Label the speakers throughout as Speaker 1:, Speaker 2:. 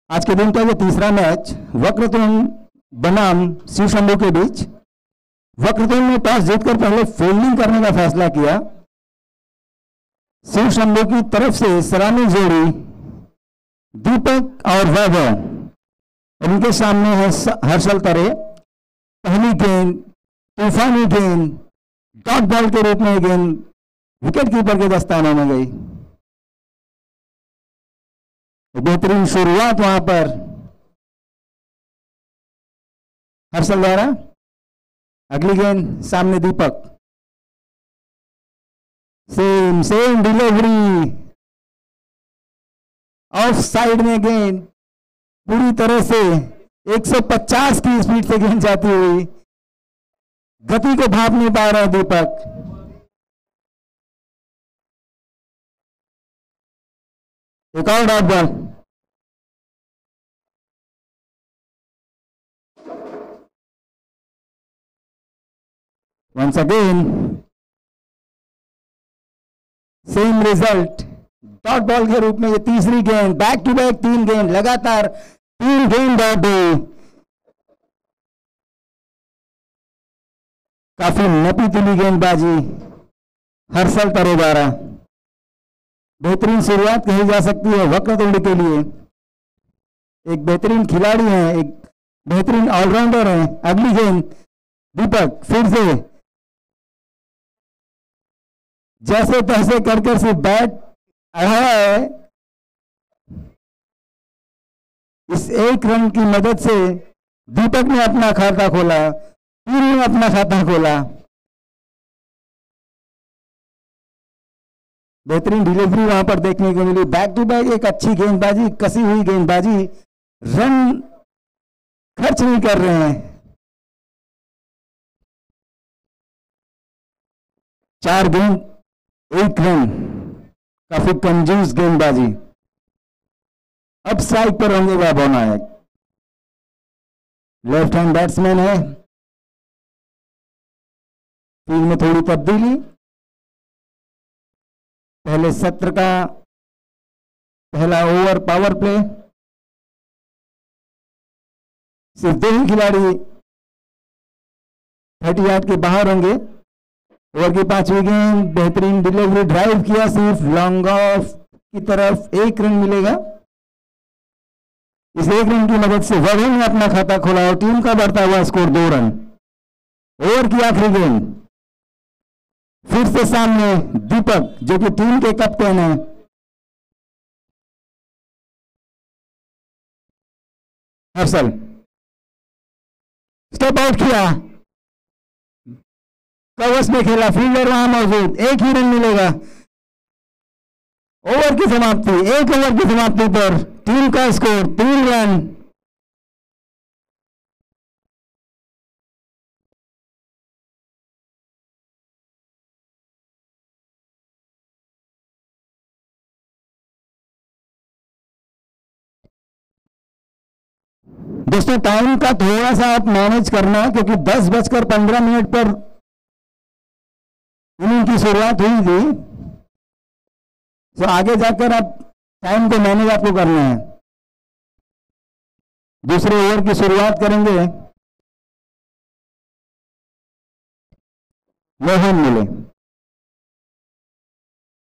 Speaker 1: आज के दिन का ये तीसरा मैच वक्रतुंड बनाम शिव शंभू के बीच। वक्रतुंड ने टॉस जीतकर पहले फील्डिंग करने का फैसला किया। शिव शंभू की तरफ से सलामी जोड़ी दीपक और वैभव। उनके सामने है हर्षल तरे। पहली गेंद तूफानी गेंद डॉट बॉल के रूप में गेंद विकेट कीपर के दस्ताने में गई। बेहतरीन शुरुआत वहां पर हर्षल द्वारा। अगली गेंद सामने दीपक। सेम डिलीवरी ऑफ साइड में गेंद पूरी तरह से 150 की स्पीड से गेंद जाती हुई। गति को भाप नहीं पा रहा दीपक। एक और dot ball. Once again same result dot ball के रूप में ये तीसरी गेंद। बैक टू बैक 3 गेंद लगातार 3 गेंद डॉट हुई। काफी नपी तुली गेंदबाजी हर्षल तरे द्वारा। बेहतरीन शुरुआत कही जा सकती है वक्रतुंड के लिए। एक बेहतरीन खिलाड़ी है, एक बेहतरीन ऑलराउंडर है। अगली गेंद दीपक फिर से जैसे तैसे कर से बैट आया है। इस एक रन की मदद से दीपक ने अपना खाता खोला, टीम ने अपना खाता खोला। बेहतरीन डिलीवरी वहां पर देखने को मिली। बैक टू बैक एक अच्छी गेंदबाजी, कसी हुई गेंदबाजी। रन खर्च नहीं कर रहे हैं। 4 गेंद 1 रन, काफी कंजूस गेंदबाजी। अब स्ट्राइक पर होंगे वैभव नायक। लेफ्ट हैंड बैट्समैन है। टीम में थोड़ी तब्दीली। पहले सत्र का पहला ओवर पावर प्ले। सिर्फ 2 ही खिलाड़ी 30 यार्ड के बाहर होंगे। ओवर की 5वीं गेंद बेहतरीन डिलीवरी, ड्राइव किया सिर्फ लॉन्ग ऑफ की तरफ। 1 रन मिलेगा। इस 1 रन की मदद से वैभव ने अपना खाता खोला और टीम का बढ़ता हुआ स्कोर 2 रन। ओवर की आखिरी गेंद फिर से सामने दीपक जो कि टीम के कैप्टन है। हर्षल स्टेप आउट किया, कवर्स में खेला, फील्डर वहां मौजूद। 1 ही रन मिलेगा। ओवर की समाप्ति, 1 ओवर की समाप्ति पर टीम का स्कोर 3 रन। दोस्तों टाइम का थोड़ा सा आप मैनेज करना, क्योंकि 10:15 पर इनिंग की शुरुआत हुई थी। तो आगे जाकर आप टाइम को मैनेज आपको करना है। दूसरे ओवर की शुरुआत करेंगे। मोहन मिले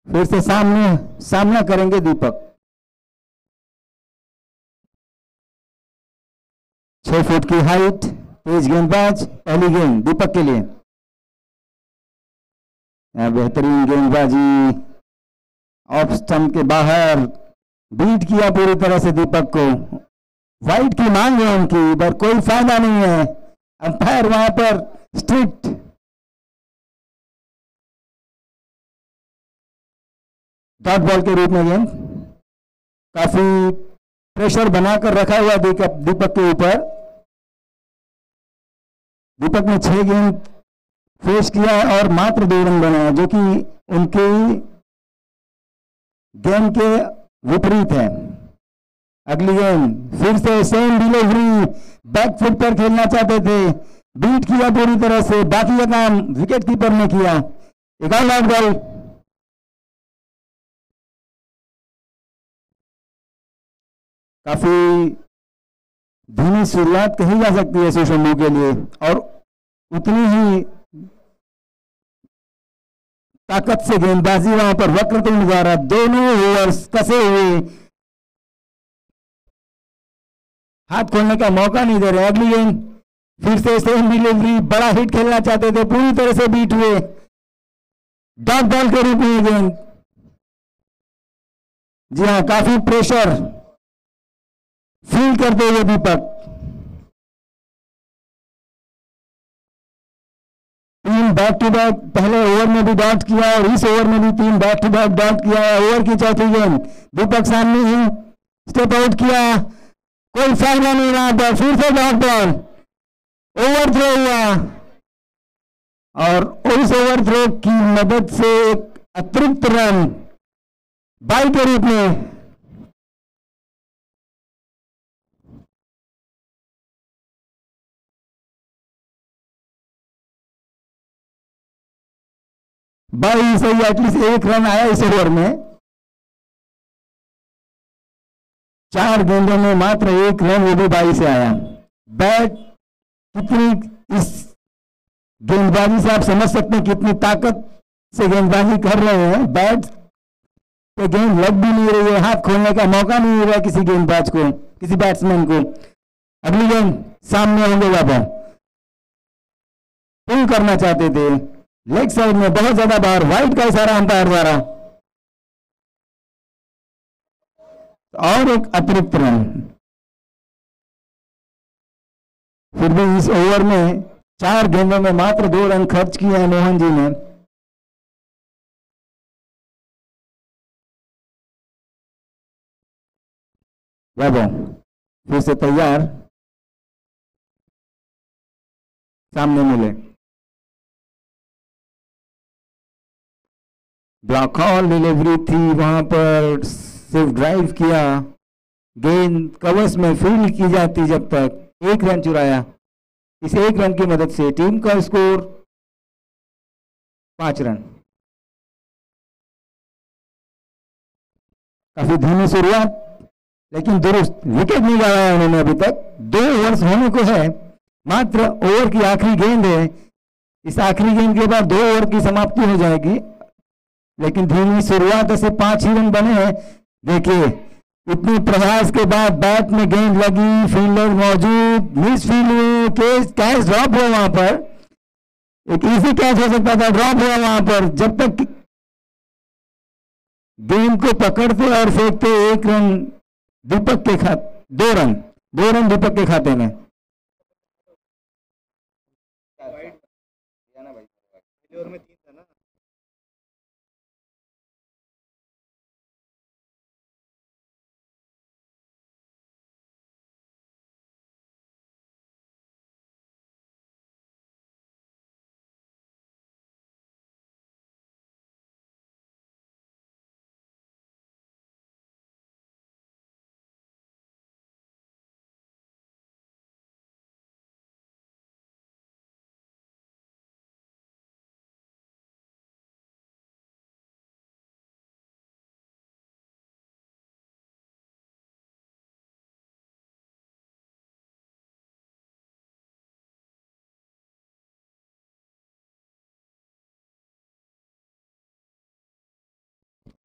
Speaker 1: फिर से सामना करेंगे दीपक। 6 फुट की हाइट, तेज गेंदबाज। पहली गेंद दीपक के लिए। बेहतरीन गेंदबाजी ऑफ स्टंप के बाहर, बीट किया पूरी तरह से दीपक को। वाइड की मांग है उनकी, पर कोई फायदा नहीं है। अंपायर वहां पर स्ट्रिक्ट। डॉट बॉल के रूप में गेंद। काफी प्रेशर बनाकर रखा हुआ दीपक के ऊपर। दीपक ने 6 गेंद फेस किया और मात्र 2 रन बनाया, जो कि उनके गेम के विपरीत है। अगली गेंद फिर से सेम डिलीवरी, बैक फुट पर खेलना चाहते थे, बीट किया पूरी तरह से। बाकी का काम विकेट कीपर ने किया। एक और लॉट बॉल। काफी धीमी शुरुआत कही जा सकती है सुशंभू के लिए, और उतनी ही ताकत से गेंदबाजी वहां पर वक्रतुंड द्वारा। दोनों ओवर्स कसे हुए, हाथ खोलने का मौका नहीं दे रहे। अगली गेंद फिर से सेम डिलीवरी, बड़ा हिट खेलना चाहते थे, पूरी तरह से बीट हुए। डॉट बॉल के रूप में गेंद, जी हाँ, काफी प्रेशर फील करते हुए दीपक। तीन बैक टू बैक पहले ओवर में भी डॉट किया और इस ओवर में भी 3 बैक टू बैक डॉट किया। ओवर की चौथी गेंद दीपक सामने ही स्टेप आउट किया, कोई फायदा नहीं रहा था। फिर से डॉट बॉल, ओवर थ्रो हुआ और उस ओवर थ्रो की मदद से एक अतिरिक्त रन बाई के रूप में। बाई से एटलीस्ट एक रन आया इस ओवर में। 4 गेंदों में मात्र एक रन, वो भी बाई से आया। बैट कितनी, इस गेंदबाजी से आप समझ सकते हैं कितनी ताकत से गेंदबाजी कर रहे हैं। बैट पे गेंद लग भी नहीं रही है, हाथ खोलने का मौका नहीं मिल रहा है किसी गेंदबाज को, किसी बैट्समैन को। अगली गेंद सामने होंगे बाबा, पुल करना चाहते थे लेग साइड में, बहुत ज्यादा बार, वाइड का इशारा अंपायर द्वारा और एक अतिरिक्त रन। फिर भी इस ओवर में 4 गेंदों में मात्र 2 रन खर्च किए हैं मोहन जी ने। वैभव फिर से तैयार, सामने मिले, ब्लॉक हॉल डिलीवरी थी, वहां पर सिर्फ ड्राइव किया, गेंद कवर्स में फील्ड की जाती जब तक। 1 रन चुराया, इस 1 रन की मदद से टीम का स्कोर 5 रन। काफी धीमी शुरुआत लेकिन दुरुस्त, विकेट नहीं लगाया उन्होंने अभी तक। 2 ओवर्स होने को है, मात्र ओवर की आखिरी गेंद है। इस आखिरी गेंद के बाद 2 ओवर की समाप्ति हो जाएगी, लेकिन धीमी शुरुआत से 5 ही रन बने हैं। देखिए इतनी प्रयास के बाद बैट में गेंद लगी, फील्डर मौजूद, मिस फील्ड हुई, कैच ड्रॉप हुआ वहां पर। एक इजी कैच हो सकता था, ड्रॉप हुआ वहां पर। जब तक गेंद को पकड़ते और फेंकते 1 रन दीपक के खाते, 2 रन दीपक के खाते में।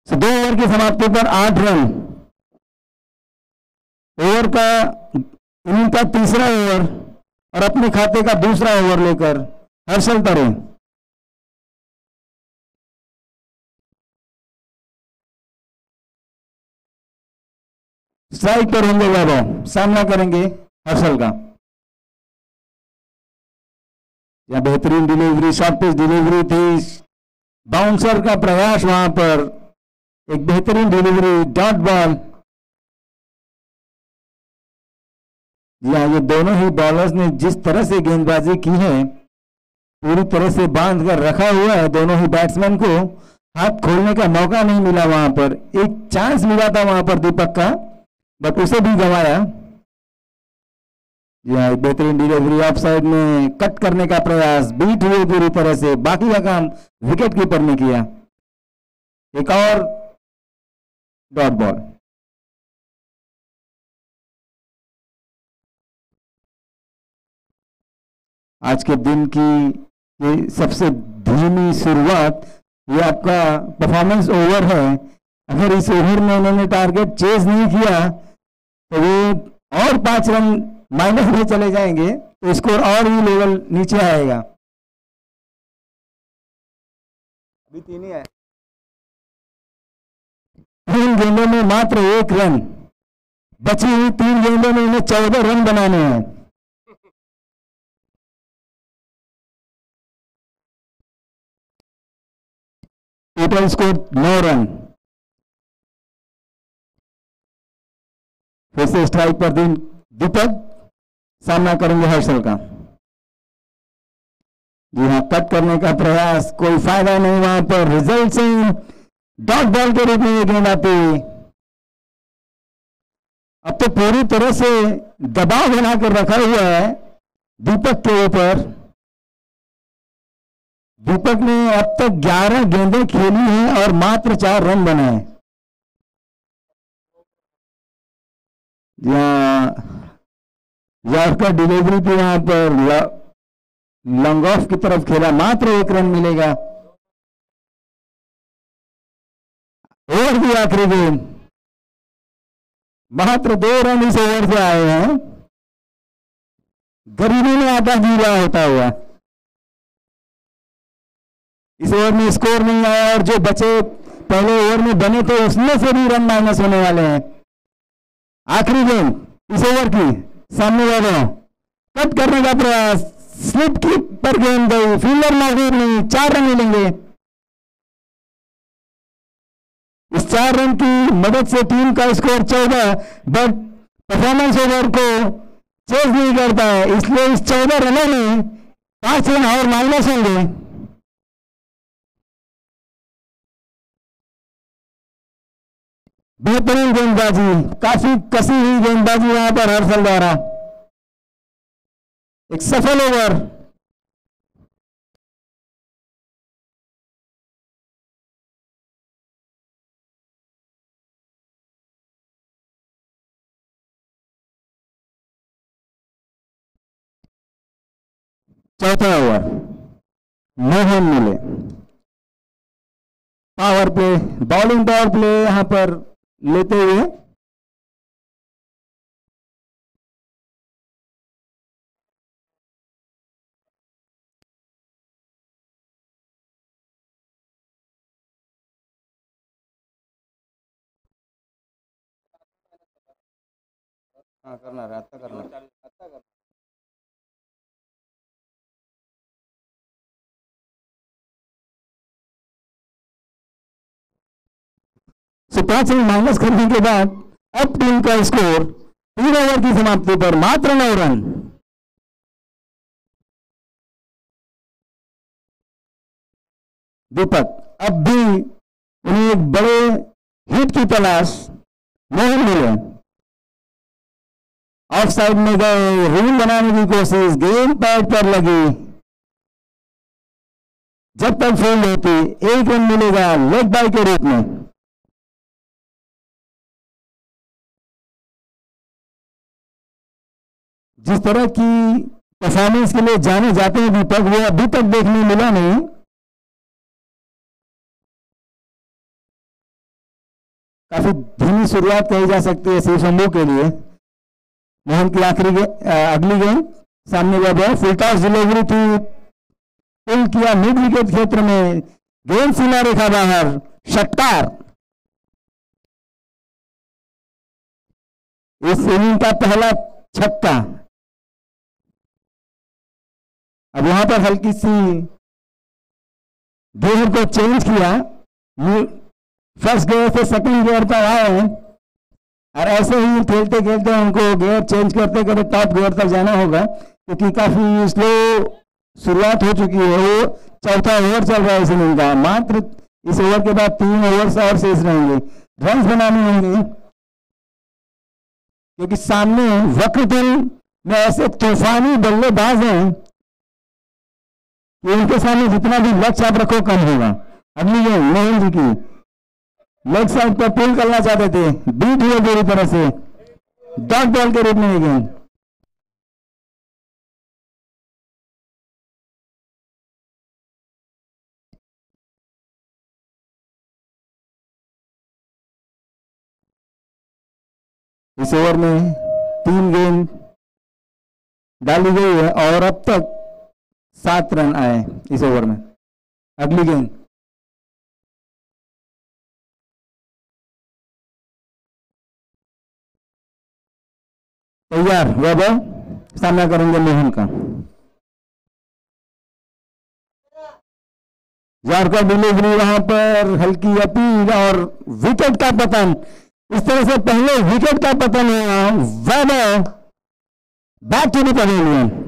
Speaker 1: तो 2 ओवर की समाप्ति पर 8 रन। ओवर का इनिंग का तीसरा ओवर और अपने खाते का दूसरा ओवर लेकर हर्षल तरुण। स्ट्राइक पर होंगे वैभव, सामना करेंगे हर्षल का। या बेहतरीन डिलीवरी, शॉर्ट पिच डिलीवरी थी, बाउंसर का प्रयास, वहां पर एक बेहतरीन डिलीवरी, डॉट बॉल। या ये दोनों ही बॉलर्स ने जिस तरह से गेंदबाजी की है, पूरी तरह से बांध कर रखा हुआ है दोनों ही बैट्समैन को। हाथ खोलने का मौका नहीं मिला वहां पर। एक चांस मिला था वहां पर दीपक का, बट उसे भी गंवाया। यह बेहतरीन डिलीवरी, ऑफ साइड में कट करने का प्रयास, बीट हुए पूरी तरह से। बाकी का काम विकेट कीपर ने किया। एक और डॉट बॉल। आज के दिन की ये सबसे धीमी शुरुआत, ये आपका परफॉर्मेंस ओवर है। अगर इस ओवर में उन्होंने टारगेट चेज नहीं किया तो वो और 5 रन माइनस में चले जाएंगे, तो स्कोर और भी लेवल नीचे आएगा। अभी 3 ही है, 3 गेंदों में मात्र 1 रन, बची हुई 3 गेंदों में उन्हें 14 रन बनाने हैं। Total score 9 run. फिर से स्ट्राइक पर दीपक सामना करेंगे हर्षल का। जी हाँ, कट करने का प्रयास, कोई फायदा नहीं वहां पर। रिजल्ट से डॉट बॉल के रूप में ये गेंद आती है। अब तो पूरी तरह से दबाव बनाकर रखा हुआ है दीपक के ऊपर। दीपक ने अब तक 11 गेंदें खेली हैं और मात्र 4 रन बने हैं। यॉर्कर डिलीवरी थी वहां पर, लॉन्ग ऑफ की तरफ खेला, मात्र 1 रन मिलेगा। ओवर की आखिरी गेंद, मात्र 2 रन इस ओवर से आए हैं। गरीबी में आधा गीला होता हुआ इस ओवर में स्कोर नहीं आया, और जो बचे पहले ओवर में बने थे उसमें से भी रन माइनस होने वाले हैं। आखिरी गेंद इस ओवर की, सामने वालों कट करने का प्रयास, स्लिप की पर गेंद गई, फील्डर मौजूद नहीं, 4 रन मिलेंगे। इस 4 रन की मदद से टीम का स्कोर 14, बट परफॉर्मेंस ओवर को चेज नहीं करता है, इसलिए इस 14 रनों में 5 रन और माइनस होंगे। बेहतरीन गेंदबाजी, काफी कसी हुई गेंदबाजी वहां पर हर्षल द्वारा। एक सफल ओवर। चौथा ओवर, मोहन मिले। Power play, bowling power play यहां पर लेते हुए करना रहा, अच्छा करना। सो 5 रन माइनस करने के बाद अब टीम का स्कोर 3 ओवर की समाप्ति पर मात्र 9 रन। दीपक अब भी उन्हें एक बड़े हिट की तलाश, मोहन मिले। ऑफ साइड में गए, रूल बनाने की कोशिश, गेंद पैड पर लगी। जब तक फील्ड होती 1 रन मिलेगा लेग बाय के रूप में। जिस तरह की परफॉर्मेंस के लिए जाने जाते हैं दीपक, वो अभी तक देखने मिला नहीं। काफी धीमी शुरुआत कही जा सकती है शिव शंभू के लिए। मोहन की अगली गेंद सामने का बॉल, फुल टॉस डिलीवरी थी, पुल किया मिड विकेट क्षेत्र में, गेंद सीमा रेखा बाहर, षटकार। इस इनिंग का पहला छक्का। अब वहां पर हल्की सी गेयर को चेंज किया, फर्स्ट गियर से सेकंड गियर पर आए, और ऐसे ही खेलते खेलते उनको गियर चेंज करते करते टॉप गियर तक जाना होगा, क्योंकि काफी स्लो शुरुआत हो चुकी है। वो चौथा ओवर चल रहा है इस इनिंग का, मात्र इस ओवर के बाद 3 ओवर और शेष रहेंगे। रन बनाने होंगे, क्योंकि सामने वक्रतुल में ऐसे तूफानी बल्लेबाज हैं कि उनके सामने जितना भी लक्ष्य आप रखो कम होगा। अगली गेंद मोहन जी की, लेग साइड पर पुल करना चाहते थे, बीट हुए पूरी तरह से, डॉट बॉल के रूप में ये गेंद। इस ओवर में 3 गेंद डाली गई है और अब तक 7 रन आए इस ओवर में। अगली गेंद तैयार, वैभव सामना करेंगे मोहन का। यार्कर डिलीवरी वहां पर हल्की अपील और विकेट का पतन। इस तरह से पहले विकेट का पतन हुआ। वैभव बैक टू द पवेलियन।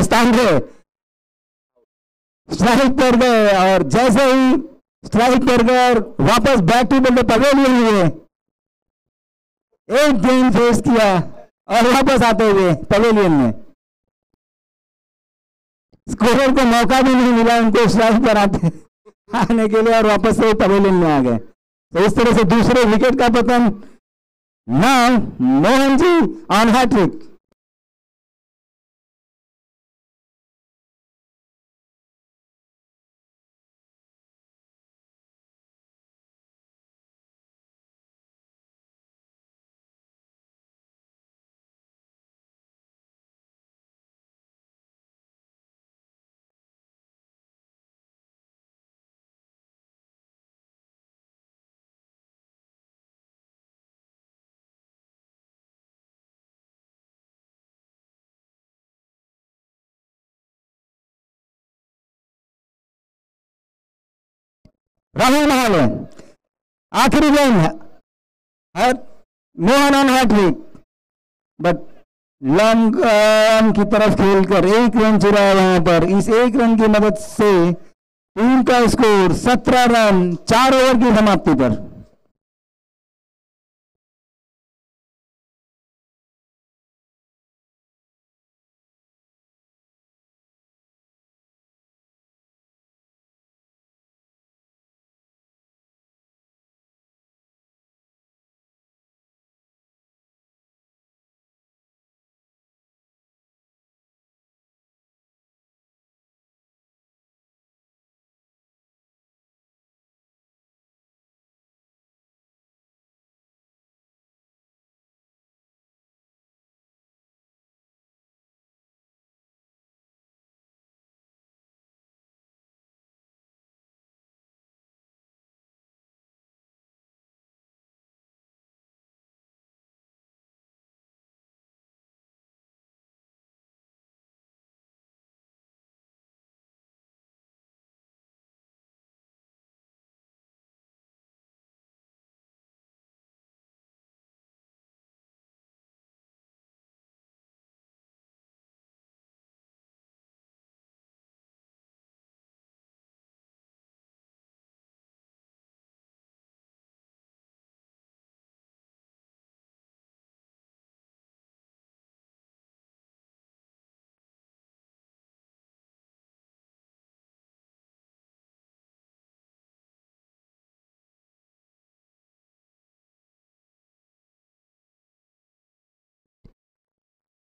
Speaker 1: स्थान पे स्ट्राइक पर गए और जैसे ही स्ट्राइक पर गए वापस बैक टू द पवेलियन हुए। एक गेंद फेस किया और वापस आते हुए पवेलियन में। स्कोरर को मौका भी नहीं मिला उनको स्ट्राइक पर आने के लिए और वापस से पवेलियन में आ गए। तो इस तरह से दूसरे विकेट का पतन। Now Mohan ji on hat trick. Rahul Mahale आखिरी गेंद है। Mohan on hat trick but long run की तरफ खेलकर 1 रन चुराया वहां पर। इस 1 रन की मदद से टीम का स्कोर 17 रन 4 ओवर की समाप्ति पर।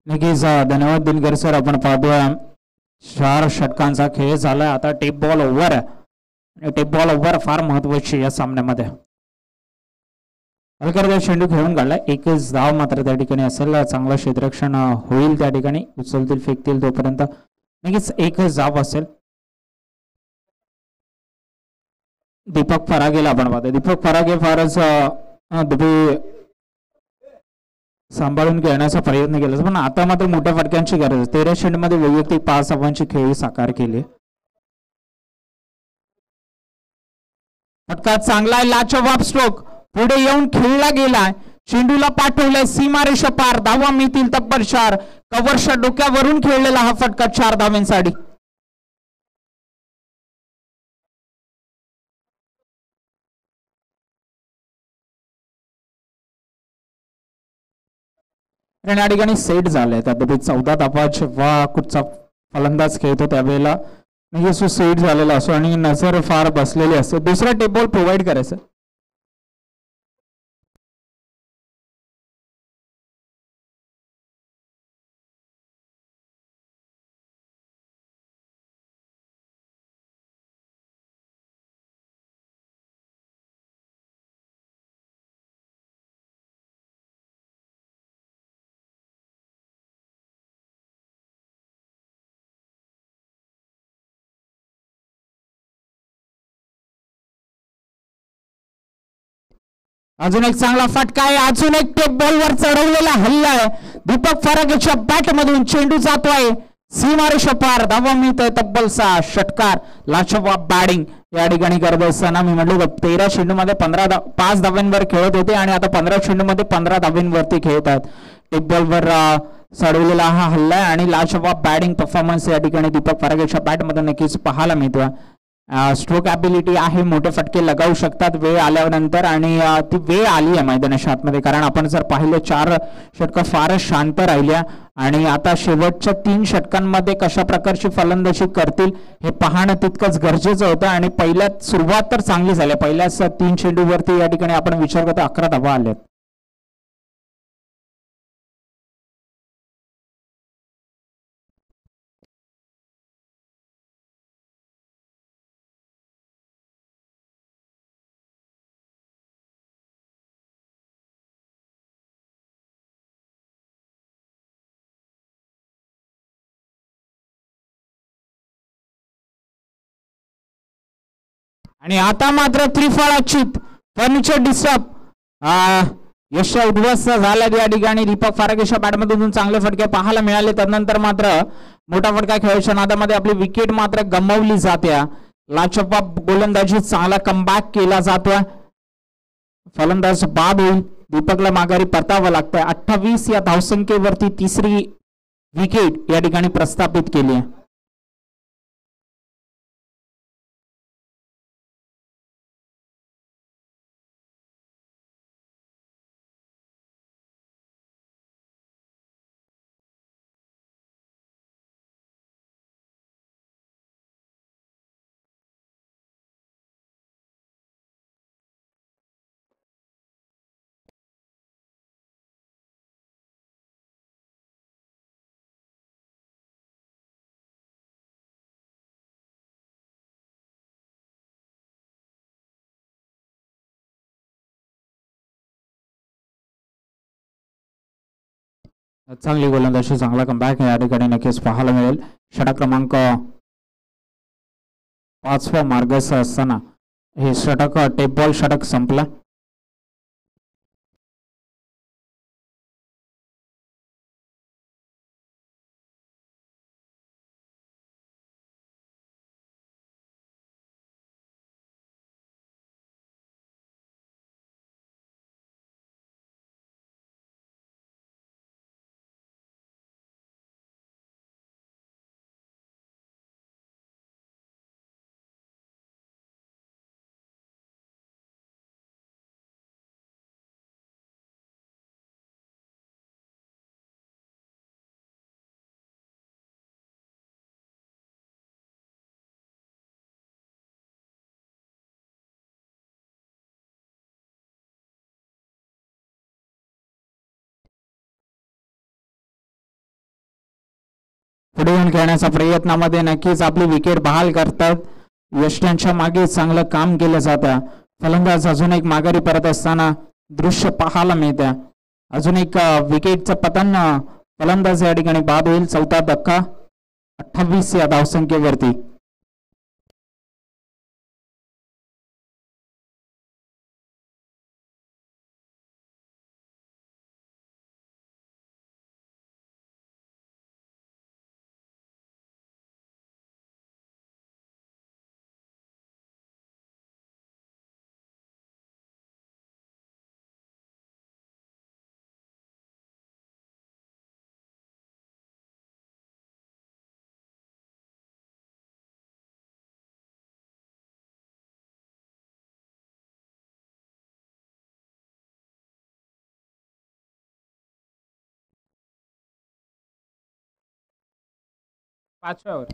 Speaker 2: नक्कीच धन्यवाद दिनकर सर. आपण पाहतोय 4 षटकांचा खेळ झालाय. आता टेप बॉल ओव्हर आणि टेप बॉल ओव्हर फार महत्वाची या सामन्यामध्ये. अलकर चेंडू खेळून काढला. एकच धाव मात्र त्या ठिकाणी असेल. चांगला क्षेत्ररक्षण होईल त्या ठिकाणी. उचलतील फेकतील तोपर्यंत नक्कीच एकच धाव असेल. दीपक फरागेला आपण पाहतोय. दीपक फरागे फारच सांभाळून खेळण्याचा प्रयत्न केला, पण आता मात्र मोठ्या फटक्यांची गरज. 13 चेंडूमध्ये वैयक्तिक 5 धावांची खेळी साकार केली. फटका चांगला आहे, लाजवाब स्ट्रोक पुढे येऊन खेळला गेलाय, चेंडूला पाठवलाय सीमारेषा पार, धावा मिळतील तब्बल 4. कव्हरच्या डोक्यावरून खेळलेला हा फटका 4 धावांसाठी. या ठिकाणी सेट झाले. त्यापैकी 14 धावा जेव्हा कुठचा फलंदाज खेळतो त्यावेळेला नाही सेट झालेला असो आणि नजर फार बसलेली असते. दुसरा टेप बॉल प्रोव्हाइड करायचं. अजून एक चांगला फटका आहे, अजून एक टेप बॉलवर चढवलेला हल्ला आहे. दीपक फरागेच्या बॅट मधून चेंडू जातोय सीमारेषा पार, धावा मिळतोय तब्बल 6. षटकार लाजवाब बॅटिंग या ठिकाणी करत असताना मी म्हटलं 13 चेंडूमध्ये 5 धावांवर खेळत होते आणि आता 15 चेंडूमध्ये 15 धावांवरती खेळतात. टेप बॉलवर चढवलेला हा हल्ला आहे आणि लाजवाब बॅटिंग परफॉर्मन्स या ठिकाणी दीपक फरागेच्या बॅट मधून नक्कीच पाहायला मिळतोय. स्ट्रोक ॲबिलिटी आहे, मोठे फटके लगावू शकतात वेळ आल्यानंतर आणि ती वेळ आली आहे मैदानाच्या आतमध्ये. कारण आपण जर पाहिलं 4 षटकं फारच शांत राहिल्या आणि आता शेवटच्या 3 षटकांमध्ये कशा प्रकारची फलंदाजी करतील हे पाहणं तितकंच गरजेचं होतं. आणि पहिल्यात सुरुवात तर चांगली झाली, पहिल्याच 3 चेंडूवरती या ठिकाणी आपण विचार करतो 11 धावा आल्यात. आणि आता मात्र त्रिफळाचित फर्निचर डिस्टर्ब यश उद्ध्वस्त झाला या ठिकाणी. दीपक फरागेच्या बॅटमधून चांगले फटके पाहायला मिळाले, त्यानंतर मात्र मोठा फटका खेळायच्या नादामध्ये आपली विकेट मात्र गमावली जाते. लाजवाब गोलंदाजी चांगला कमबॅक केला जातोय, फलंदाज बाद होईल, दीपकला माघारी परतावं लागतंय. 28 या धावसंख्येवरती तिसरी विकेट या ठिकाणी प्रस्थापित केली आहे. चांगली गोलंदाजी, चांगला कमबॅक या ठिकाणी नक्कीच पाहायला मिळेल. षटक क्रमांक 5व्या मार्गाचा असताना हे षटक टेप बॉल षटक संपला. पुढे येऊन खेळण्याच्या प्रयत्नामध्ये नक्कीच आपली विकेट बहाल करतात. यष्टांच्या मागे चांगलं काम केलं जातं. फलंदाज अजून एक माघारी परत असताना दृश्य पाहायला मिळतं. अजून एक विकेटचं पतन, फलंदाज या ठिकाणी बाद होईल. 4था धक्का 28 या धावसंख्येवरती. 5व्या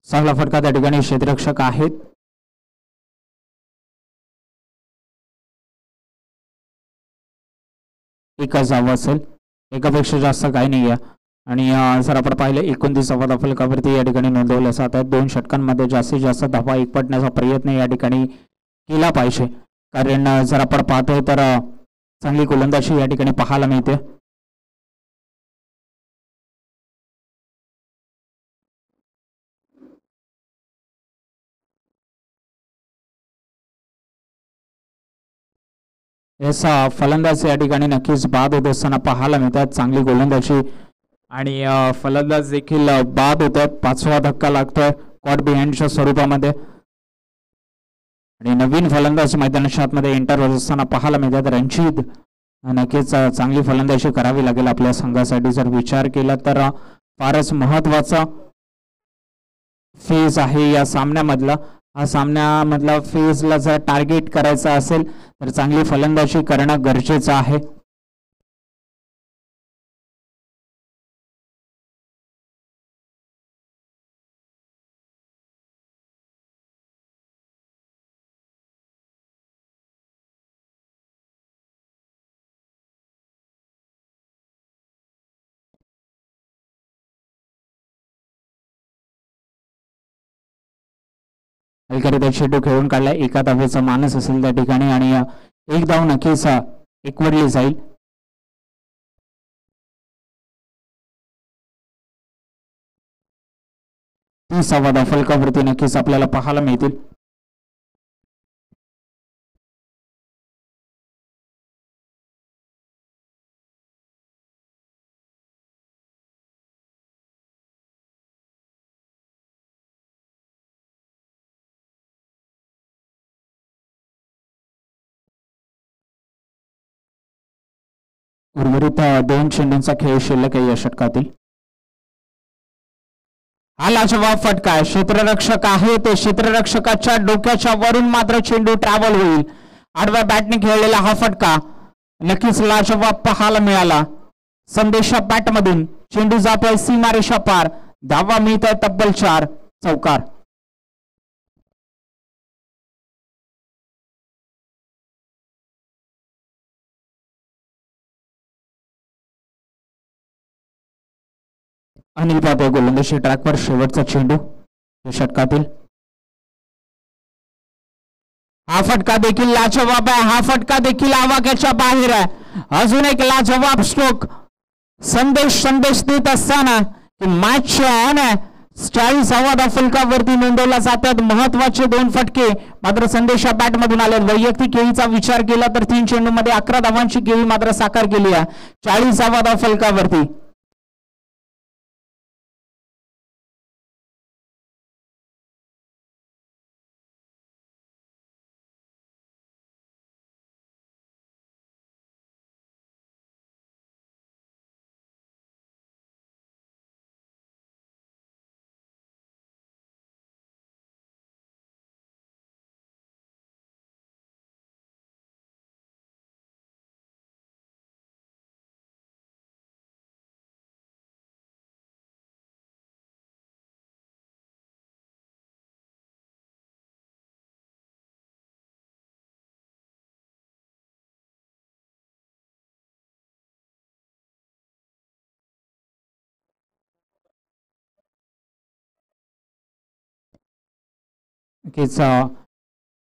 Speaker 2: चांगला फटका त्या ठिकाणी क्षेत्ररक्षक आहेत. एकच धाव असेल, एकापेक्षा जास्त काही नाही आहे. आणि जर आपण पाहिलं 29 धावा फलकावरती या ठिकाणी नोंदवल्या जात आहेत. 2 षटकांमध्ये जास्तीत जास्त धावा एकवटण्याचा प्रयत्न या ठिकाणी केला पाहिजे, कारण जर आपण पाहतोय तर चांगली गोलंदाजी या ठिकाणी पाहायला मिळते. याचा फलंदाज या ठिकाणी नक्कीच बाद होत असताना पाहायला मिळतात. चांगली गोलंदाजी आणि फलंदाज देखील बाद होतात. 5वा धक्का लागतोय कॉट बिहाइंडच्या स्वरूपामध्ये आणि नवीन फलंदाज मैदानाच्या आतमध्ये एंटर होत असताना पाहायला मिळतात. रणजित नक्कीच चांगली फलंदाजी करावी लागेल आपल्या संघासाठी. जर विचार केला तर फारच महत्वाचा फेज आहे या सामन्यामधला. हा सामन्यामधला फेजला जर टार्गेट करायचा असेल तर चांगली फलंदाजी करणं गरजेचं आहे. हलकरीत चेंडू खेळून काढला. एका धावेचा मानस असेल त्या ठिकाणी आणि एक धाव नक्कीच एकवडली जाईल. ती 6वा धाव फलकावरती नक्कीच आपल्याला पाहायला मिळतील. उर्वरित 2 चेंडूंचा खेळ शिल्लक आहे या षटकातील. हा लाजवाब फटका आहे. क्षेत्ररक्षक आहे ते क्षेत्ररक्षकाच्या डोक्याच्या वरून मात्र चेंडू ट्रॅव्हल होईल. आडव्या बॅटने खेळलेला हा फटका नक्कीच लाजवाब पाहायला मिळाला. संदेशा बॅट मधून चेंडू जातोय सीमारेषा पार. धावा मिळत आहे तब्बल 4. चौकार. अनिल पाहतोय गोलंदाजी ट्रॅकवर. शेवटचा चेंडू षटकातील. हा फटका देखील लाजवाब आहे. हा फटका देखील आवाक्याच्या बाहेर आहे. अजून एक लाजवाब स्ट्रोक. संदेश देत असताना की मॅच ऑन आहे. 40वा धाव फलकावरती नोंदवल्या जातात. महत्वाचे 2 फटके मात्र संदेशा बॅट मधून आले. वैयक्तिक खेळीचा विचार केला तर 3 चेंडूमध्ये 11 धावांची खेळी मात्र साकार केली आहे 40वा धाव फलकावरती.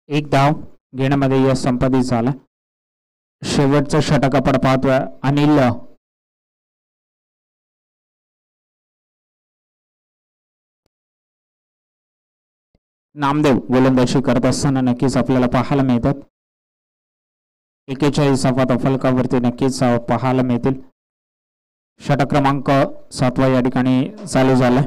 Speaker 2: एक धाव घेण्यामध्ये यश संपादित झाला. शेवटचं षटक आपण पाहतोय. अनिल नामदेव गोलंदाजी करत असताना नक्कीच आपल्याला पाहायला मिळतात. 41वा धाव फलकावरती नक्कीच पाहायला मिळतील. षटक क्रमांक 7 या ठिकाणी चालू झाला.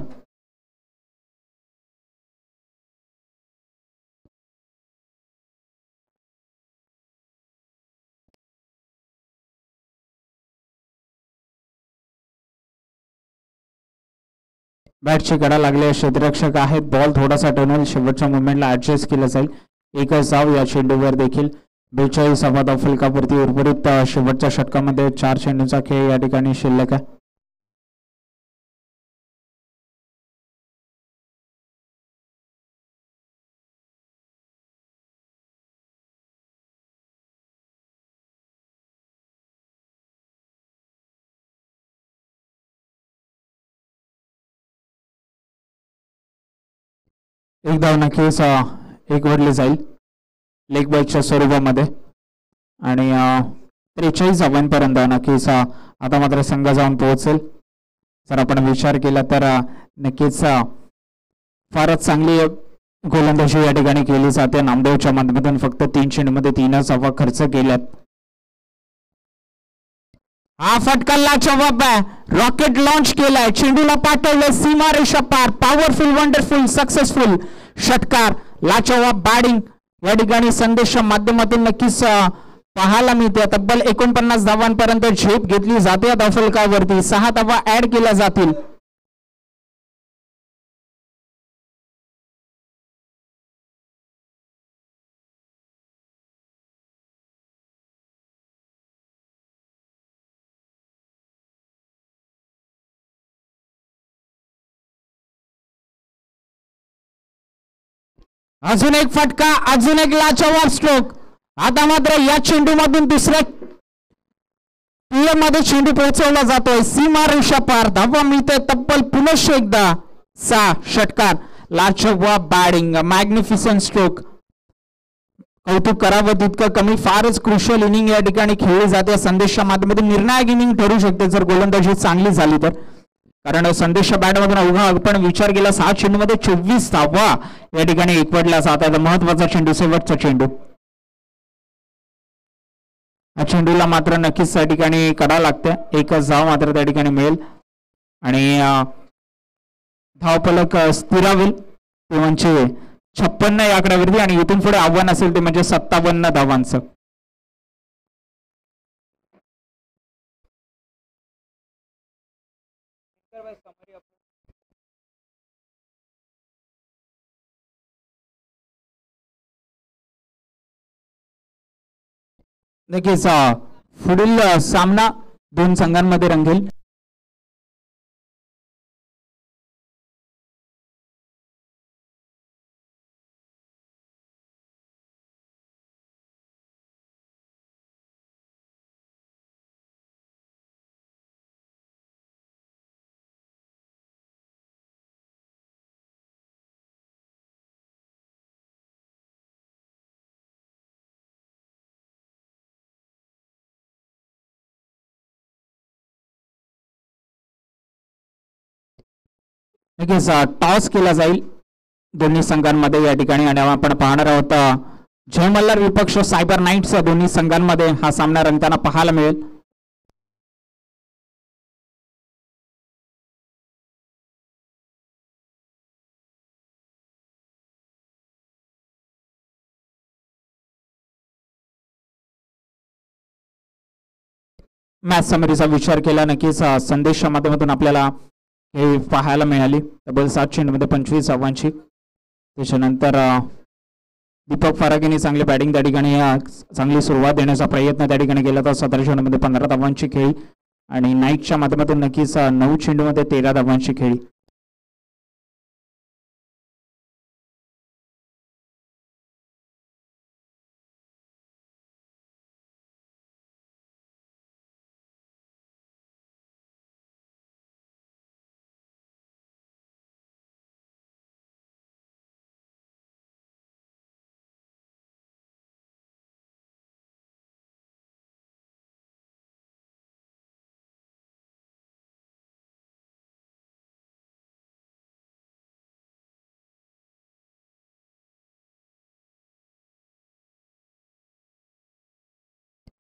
Speaker 2: बॅटची कडा लागले, क्षेत्ररक्षक आहेत, बॉल थोडासा टर्नल, शेवटच्या मुवमेंटला ऍडजस्ट केलं जाईल. एकच धाव या चेंडूवर देखील. 42 धाव फलकापुरती. उर्वरित शेवटच्या षटकामध्ये 4 चेंडूचा खेळ या ठिकाणी शिल्लक आहे. एक धाव नक्कीच एक वडली जाईल लेग बाईकच्या स्वरूपामध्ये आणि 43 धावांपर्यंत नक्कीच आता मात्र संघ जाऊन पोहोचेल. जर आपण विचार केला तर नक्कीच फारच चांगली गोलंदाजी या ठिकाणी केली जाते. नामदेवच्या माध्यमातून फक्त 3 चेंडूमध्ये 3च धावा खर्च केल्यात. हा फटकाला जवाब आहे. रॉकेट लॉन्च केलाय, चेंडूला पाठवलं सीमारेषा पार. पॉवरफुल, वंडरफुल, सक्सेसफुल षटकार, लाजवाब बॅटिंग या ठिकाणी संदेशच्या माध्यमातून नक्कीच पाहायला मिळते. तब्बल 49 धावांपर्यंत झेप घेतली जाते धावफलकावरती. 6 धावा ऍड केल्या जातील. अजून एक फटका, अजून एक लाजवाब स्ट्रोक. आता मात्र या चेंडू मधून दुसऱ्या मध्ये चेंडू पोहोचवला जातोय सीमारेषा पार. धावा मिळते तब्बल पुनश्च एकदा 6 षटकार. लाजवाब बॅटिंग, मॅग्निफिसंट स्ट्रोक. कौतुक करावं तितकं कमी. फारच क्रुशियल इनिंग या ठिकाणी खेळली जाते. संदेशच्या माध्यमातून निर्णायक इनिंग ठरू शकते जर गोलंदाजी चांगली झाली तर. कारण संदेशच्या बॅटमधून अवघा आपण विचार केला 6 चेंडूमध्ये 24 धावा या ठिकाणी एकवटल्या जातात. महत्वाचा चेंडू, शेवटचा चेंडू. या चेंडूला मात्र नक्कीच त्या ठिकाणी कडा लागते. एकच धाव मात्र त्या ठिकाणी मिळेल आणि धावफलक स्थिरावेल ते म्हणजे 56 या आकड्यावरती आणि इथून पुढे आव्हान असेल ते म्हणजे 57 धावांचं. नक्कीच पुढील सामना 2 संघांमध्ये रंगेल. नक्कीच टॉस केला जाईल दोन्ही संघांमध्ये या ठिकाणी आणि आपण पाहणार आहोत जय मल्हार विपक्ष सायबर नाईट्स. दोन्ही संघांमध्ये हा सामना रंगताना पाहायला मिळेल. मॅच समरीचा विचार केला नक्कीच संदेशच्या माध्यमातून आपल्याला हे पाहायला मिळाली. तब्बल 7 चेंडूमध्ये 25 धावांची. त्याच्यानंतर दीपक फरागेने चांगली बॅटिंग त्या ठिकाणी चांगली सुरुवात देण्याचा प्रयत्न त्या ठिकाणी केला तर 17 चेंडूमध्ये 15 धावांची खेळी आणि नाईटच्या माध्यमातून नक्कीच 9 चेंडूमध्ये 13 धावांची खेळी.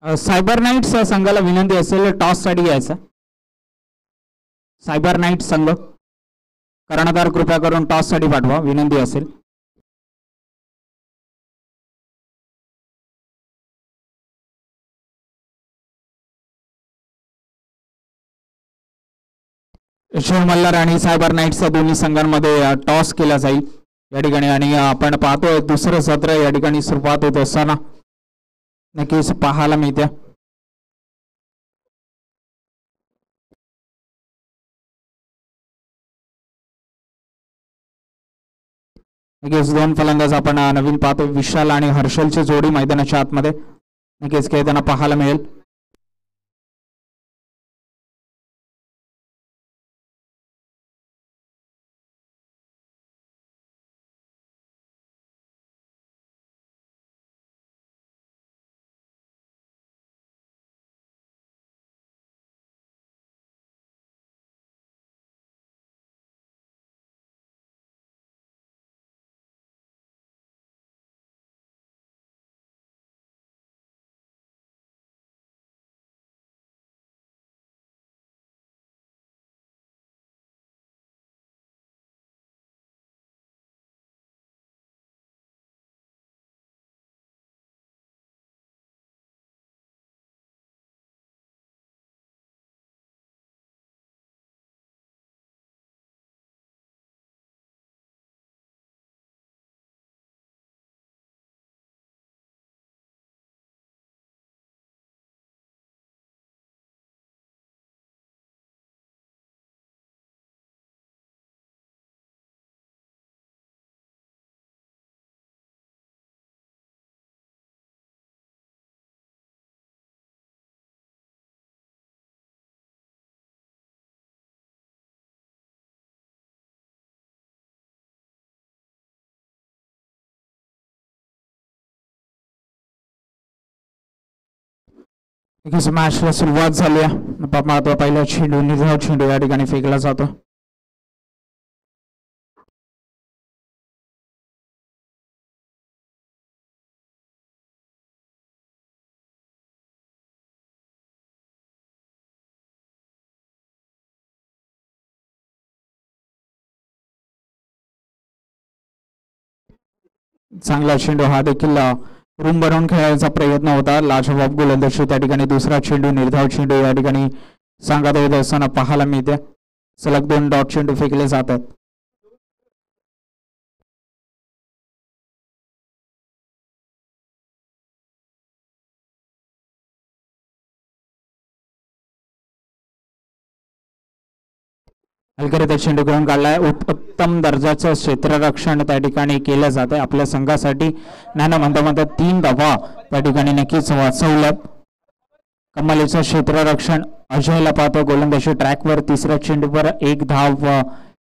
Speaker 2: सायबर नाईट्स संघाला विनंती असेल टॉससाठी यायचा. सायबर नाईट संघ कर्णधार कृपया करून टॉससाठी पाठवा, विनंती असेल. शिव मल्हार आणि सायबर नाईट्सच्या दोन्ही संघांमध्ये टॉस केला जाईल या ठिकाणी आणि आपण पाहतोय दुसरं सत्र या ठिकाणी सुरुवात होत असताना नक्कीच पाहायला मिळते. नक्कीच दोन फलंदाज आपण नवीन पाहतो. विशाल आणि हर्षलची जोडी मैदानाच्या आतमध्ये नक्कीच खेळताना पाहायला मिळेल. मॅचला सुरुवात झाली आहे. पहिला चेंडू निर्धाव चेंडू या ठिकाणी फेकला जातो. चांगला चेंडू हा देखील रूम बनवून खेळायचा प्रयत्न होता. लाजवाब गोलंदाजी त्या ठिकाणी दुसरा चेंडू निर्धाव चेंडू या ठिकाणी सांगत होत असताना पाहायला मिळते. सलग 2 डॉट चेंडू फेकले जातात. हलकरीत चेंडू घेऊन काढलाय. उत्तम दर्जाचं क्षेत्ररक्षण त्या ठिकाणी केलं जात आहे आपल्या संघासाठी. नाना म्हणता 3 धावा त्या ठिकाणी नक्कीच वाचवल्यात. कमालीचं क्षेत्ररक्षण अजयला पाहतो. गोलंदाजी ट्रॅकवर तिसऱ्या चेंडूवर 1 धाव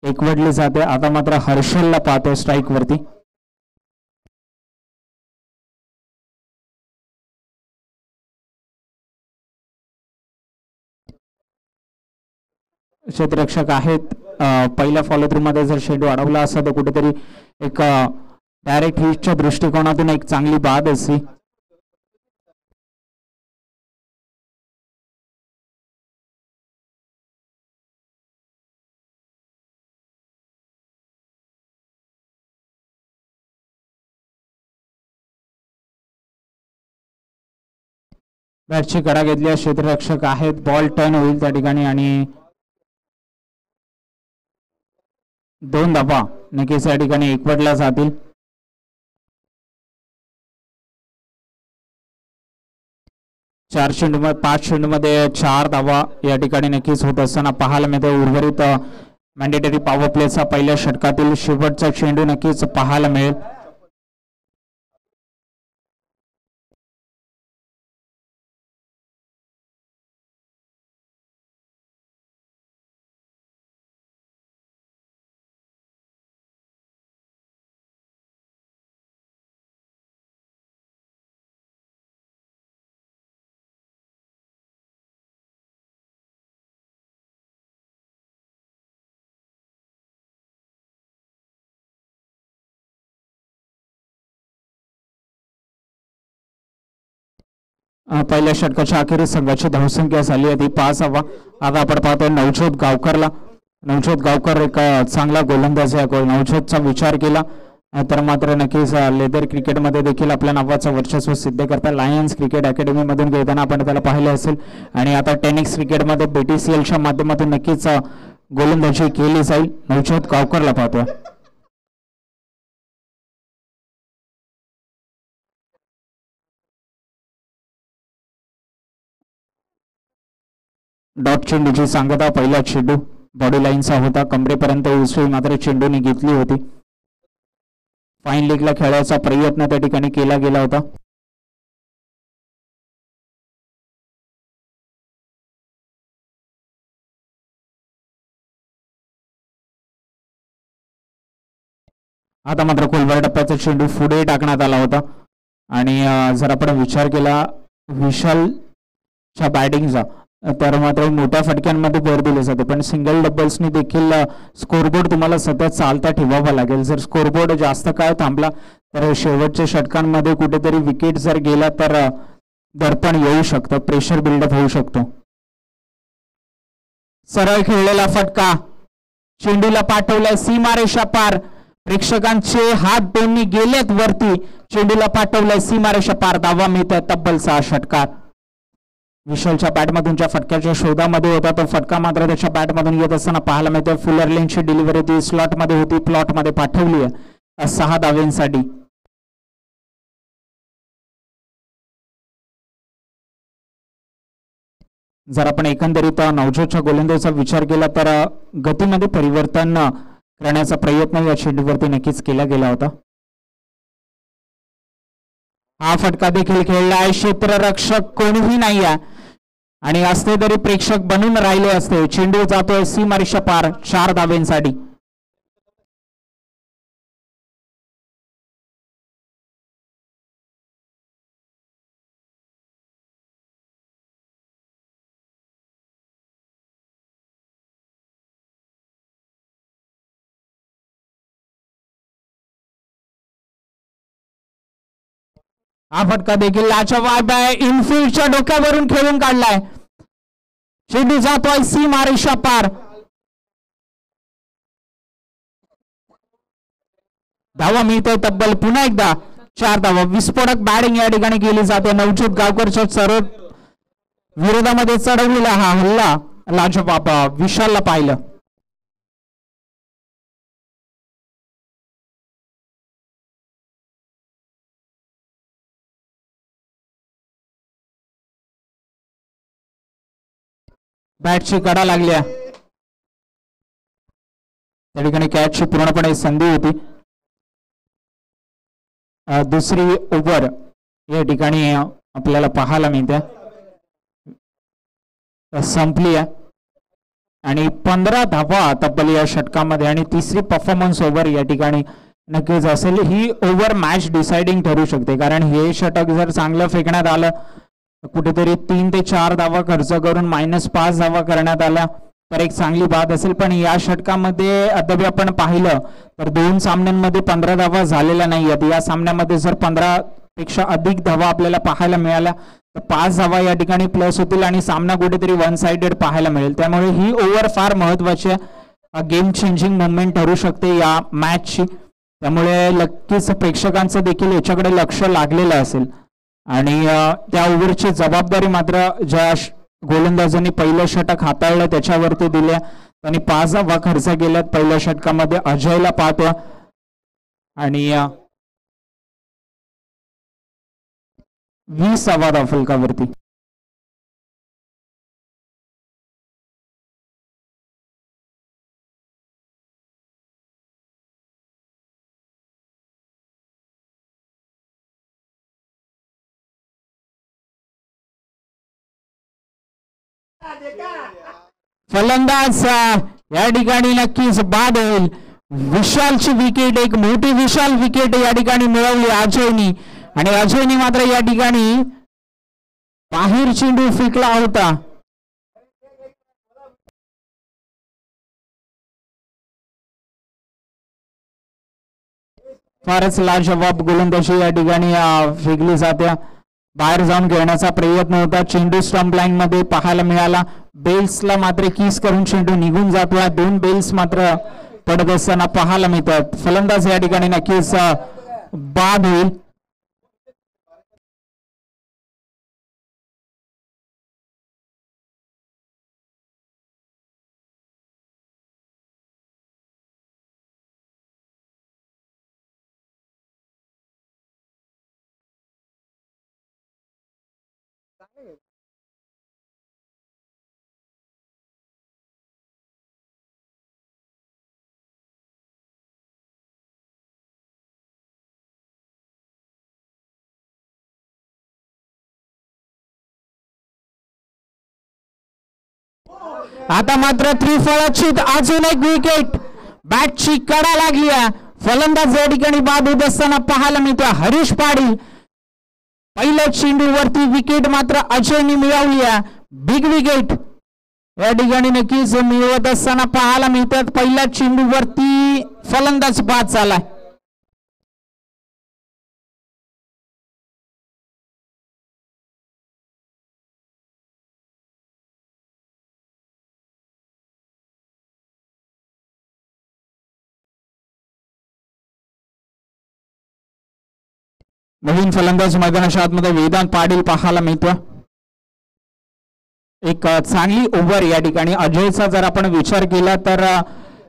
Speaker 2: एकवडली जाते. आता मात्र हर्षलला पाहतो स्ट्राईक वरती. क्षेत्ररक्षक आहेत. पहिल्या फॉलो थ्रू मध्ये जर चेंडू अडवला असता तर कुठेतरी एक डायरेक्ट हिटच्या दृष्टिकोनातून एक चांगली बाद असती. बॅटची कडा घेतली. क्षेत्ररक्षक आहेत. बॉल टर्न होईल त्या ठिकाणी आणि 2 धावा नक्कीच या ठिकाणी एकवटल्या जातील. चार चेंडू 5 चेंडू मध्ये 4 धावा या ठिकाणी नक्कीच होत असताना पाहायला मिळते. उर्वरित मॅन्डेटरी पॉवर प्लेचा पहिल्या षटकातील शेवटचा चेंडू नक्कीच पाहायला मिळेल. पहिल्या षटकाच्या अखेरीस संघाची धावसंख्या झाली आहे ती 5 धावा. आता आपण पाहतोय नवजोत गावकरला. नवजोत गावकर एक चांगला गोलंदाज आहे. नवजोतचा विचार केला तर मात्र नक्कीच लेदर क्रिकेटमध्ये देखील आपल्या नावाचं वर्चस्व सिद्ध करता. लायन्स क्रिकेट अकॅडमी मधून खेळताना आपण त्याला पाहिलं असेल आणि आता टेनिक्स क्रिकेटमध्ये BTCLच्या माध्यमातून नक्कीच गोलंदाजी केली जाईल. नवजोत गावकरला पाहतोय. डॉट चेंडूची सांगता. पहिला चेंडू बॉडी लाईनचा होता, कमरेपर्यंत उसळी मात्र चेंडूने घेतली होती. फाईन लीगला खेळायचा प्रयत्न त्या ठिकाणी केला गेला होता. आता मात्र खोलवर टप्प्याचा चेंडू पुढे टाकण्यात आला होता आणि जर आपण विचार केला विशालच्या बॅटिंगचा तर मात्र मोठ्या फटक्यांमध्ये भर दिले जाते, पण सिंगल डबल्सनी देखील स्कोरबोर्ड तुम्हाला सतत चालता ठेवावा लागेल. जर स्कोरबोर्ड जास्त काळ थांबला तर शेवटच्या षटकांमध्ये कुठेतरी विकेट जर गेला तर दडपण येऊ शकतं, प्रेशर बिल्डअप होऊ शकतो. सरळ खेळलेला फटका चेंडूला पाठवलाय सीमारेषा पार. प्रेक्षकांचे हात दोन्ही गेलेत वरती. चेंडूला पाठवलाय सीमारेषा पार. धावा मिळतोय तब्बल 6 षटकार. विशालच्या बॅटमधूनच्या फटक्याच्या शोधामध्ये होता तो फटका मात्र त्याच्या बॅटमधून येत असताना पाहायला मिळतोय. फुलर लेनची डिलिव्हरी ती स्लॉट मध्ये होती, प्लॉट मध्ये पाठवली आहे 6 धाव्यांसाठी. जर आपण एकंदरीत नवजोतच्या गोलंदाजीचा विचार केला तर गतीमध्ये परिवर्तन करण्याचा प्रयत्न या चेंडूवरती नक्कीच केला गेला होता. हा फटका देखील खेळलाय. क्षेत्ररक्षक कोणीही नाही आहे आणि असते तरी प्रेक्षक बनून राहिले असते. चेंडू जातोय सीमारेषा पार 4 धाव्यांसाठी. हा फटका देखील लाजवाब आहे. इनफिल्डच्या डोक्यावरून खेळून काढलाय. चेंडू जातोय सीमारेषा पार. धावा मिळतोय तब्बल पुन्हा एकदा 4 धावा. विस्फोटक बॅटिंग या ठिकाणी केली जाते. नवजोत गावकरच्या सर्व विरोधामध्ये चढवलेला हा हल्ला लाजवाब विशालला पाहिलं. बॅटची कडा लागल्या त्या ठिकाणी कॅचची पूर्णपणे संधी होती. दुसरी ओव्हर या ठिकाणी आपल्याला पाहायला मिळते संपली आहे आणि 15 धावा तब्बल या षटकामध्ये आणि तिसरी परफॉर्मन्स ओव्हर या ठिकाणी नक्कीच असेल. ही ओव्हर मॅच डिसाइडिंग ठरू शकते, कारण हे षटक जर चांगलं फेकण्यात आलं कुठेतरी 3 ते 4 धावा खर्च करून -5 धावा करण्यात आल्या तर एक चांगली बात असेल. पण या षटकामध्ये अद्याप आपण पाहिलं तर 2 सामन्यांमध्ये 15 धावा झालेल्या नाही आहेत. या सामन्यामध्ये जर 15 पेक्षा अधिक धावा आपल्याला पाहायला मिळाल्या तर 5 धावा या ठिकाणी प्लस होतील आणि सामना कुठेतरी वन साइडेड पाहायला मिळेल. त्यामुळे ही ओव्हर फार महत्वाची आहे. गेम चेंजिंग मुवमेंट ठरू शकते या मॅचची. त्यामुळे नक्कीच प्रेक्षकांचं देखील याच्याकडे लक्ष लागलेलं असेल आणि त्या ओव्हरची जबाबदारी मात्र ज्या गोलंदाजांनी पहिलं षटक हाताळलं त्याच्यावरती दिल्या. त्यांनी 5 धावा खर्च केल्यात पहिल्या षटकामध्ये. अजयला पाहतो आणि 20वा धाव फलकावरती. फलंदाज या ठिकाणी नक्कीच बाद होईल. विशालची विकेट, एक मोठी विशाल विकेट या ठिकाणी मिळवली अजयनी आणि अजयनी मात्र या ठिकाणी बाहेर चेंडू फेकला होता. फारच लाजवाब गोलंदाजी या ठिकाणी फेकली जाते. बाहेर जाऊन घेण्याचा प्रयत्न होता. चेंडू स्टंप लाईन मध्ये पाहायला मिळाला. बेल्सला मात्र किस करून चेंडू निघून जातोय. 2 बेल्स मात्र पडत असताना पाहायला मिळतात. फलंदाज या ठिकाणी नक्कीच बाद होईल. आता मात्र त्रिफळाची अजून एक विकेट, बॅटची कडा लागली आहे. फलंदाज या ठिकाणी बाद होत असताना पाहायला मिळतो हरीश पाटील. पहिल्या चेंडूवरती विकेट मात्र अजयने मिळवली आहे. बिग विकेट या ठिकाणी नक्कीच मिळवत असताना पाहायला मिळतात. पहिल्या चेंडूवरती फलंदाज बाद झालाय. नवीन फलंदाज मैदानाच्या आतमध्ये वेदांत पाटील पाहायला मिळतो. एक चांगली ओव्हर या ठिकाणी अजयचा जर आपण विचार केला तर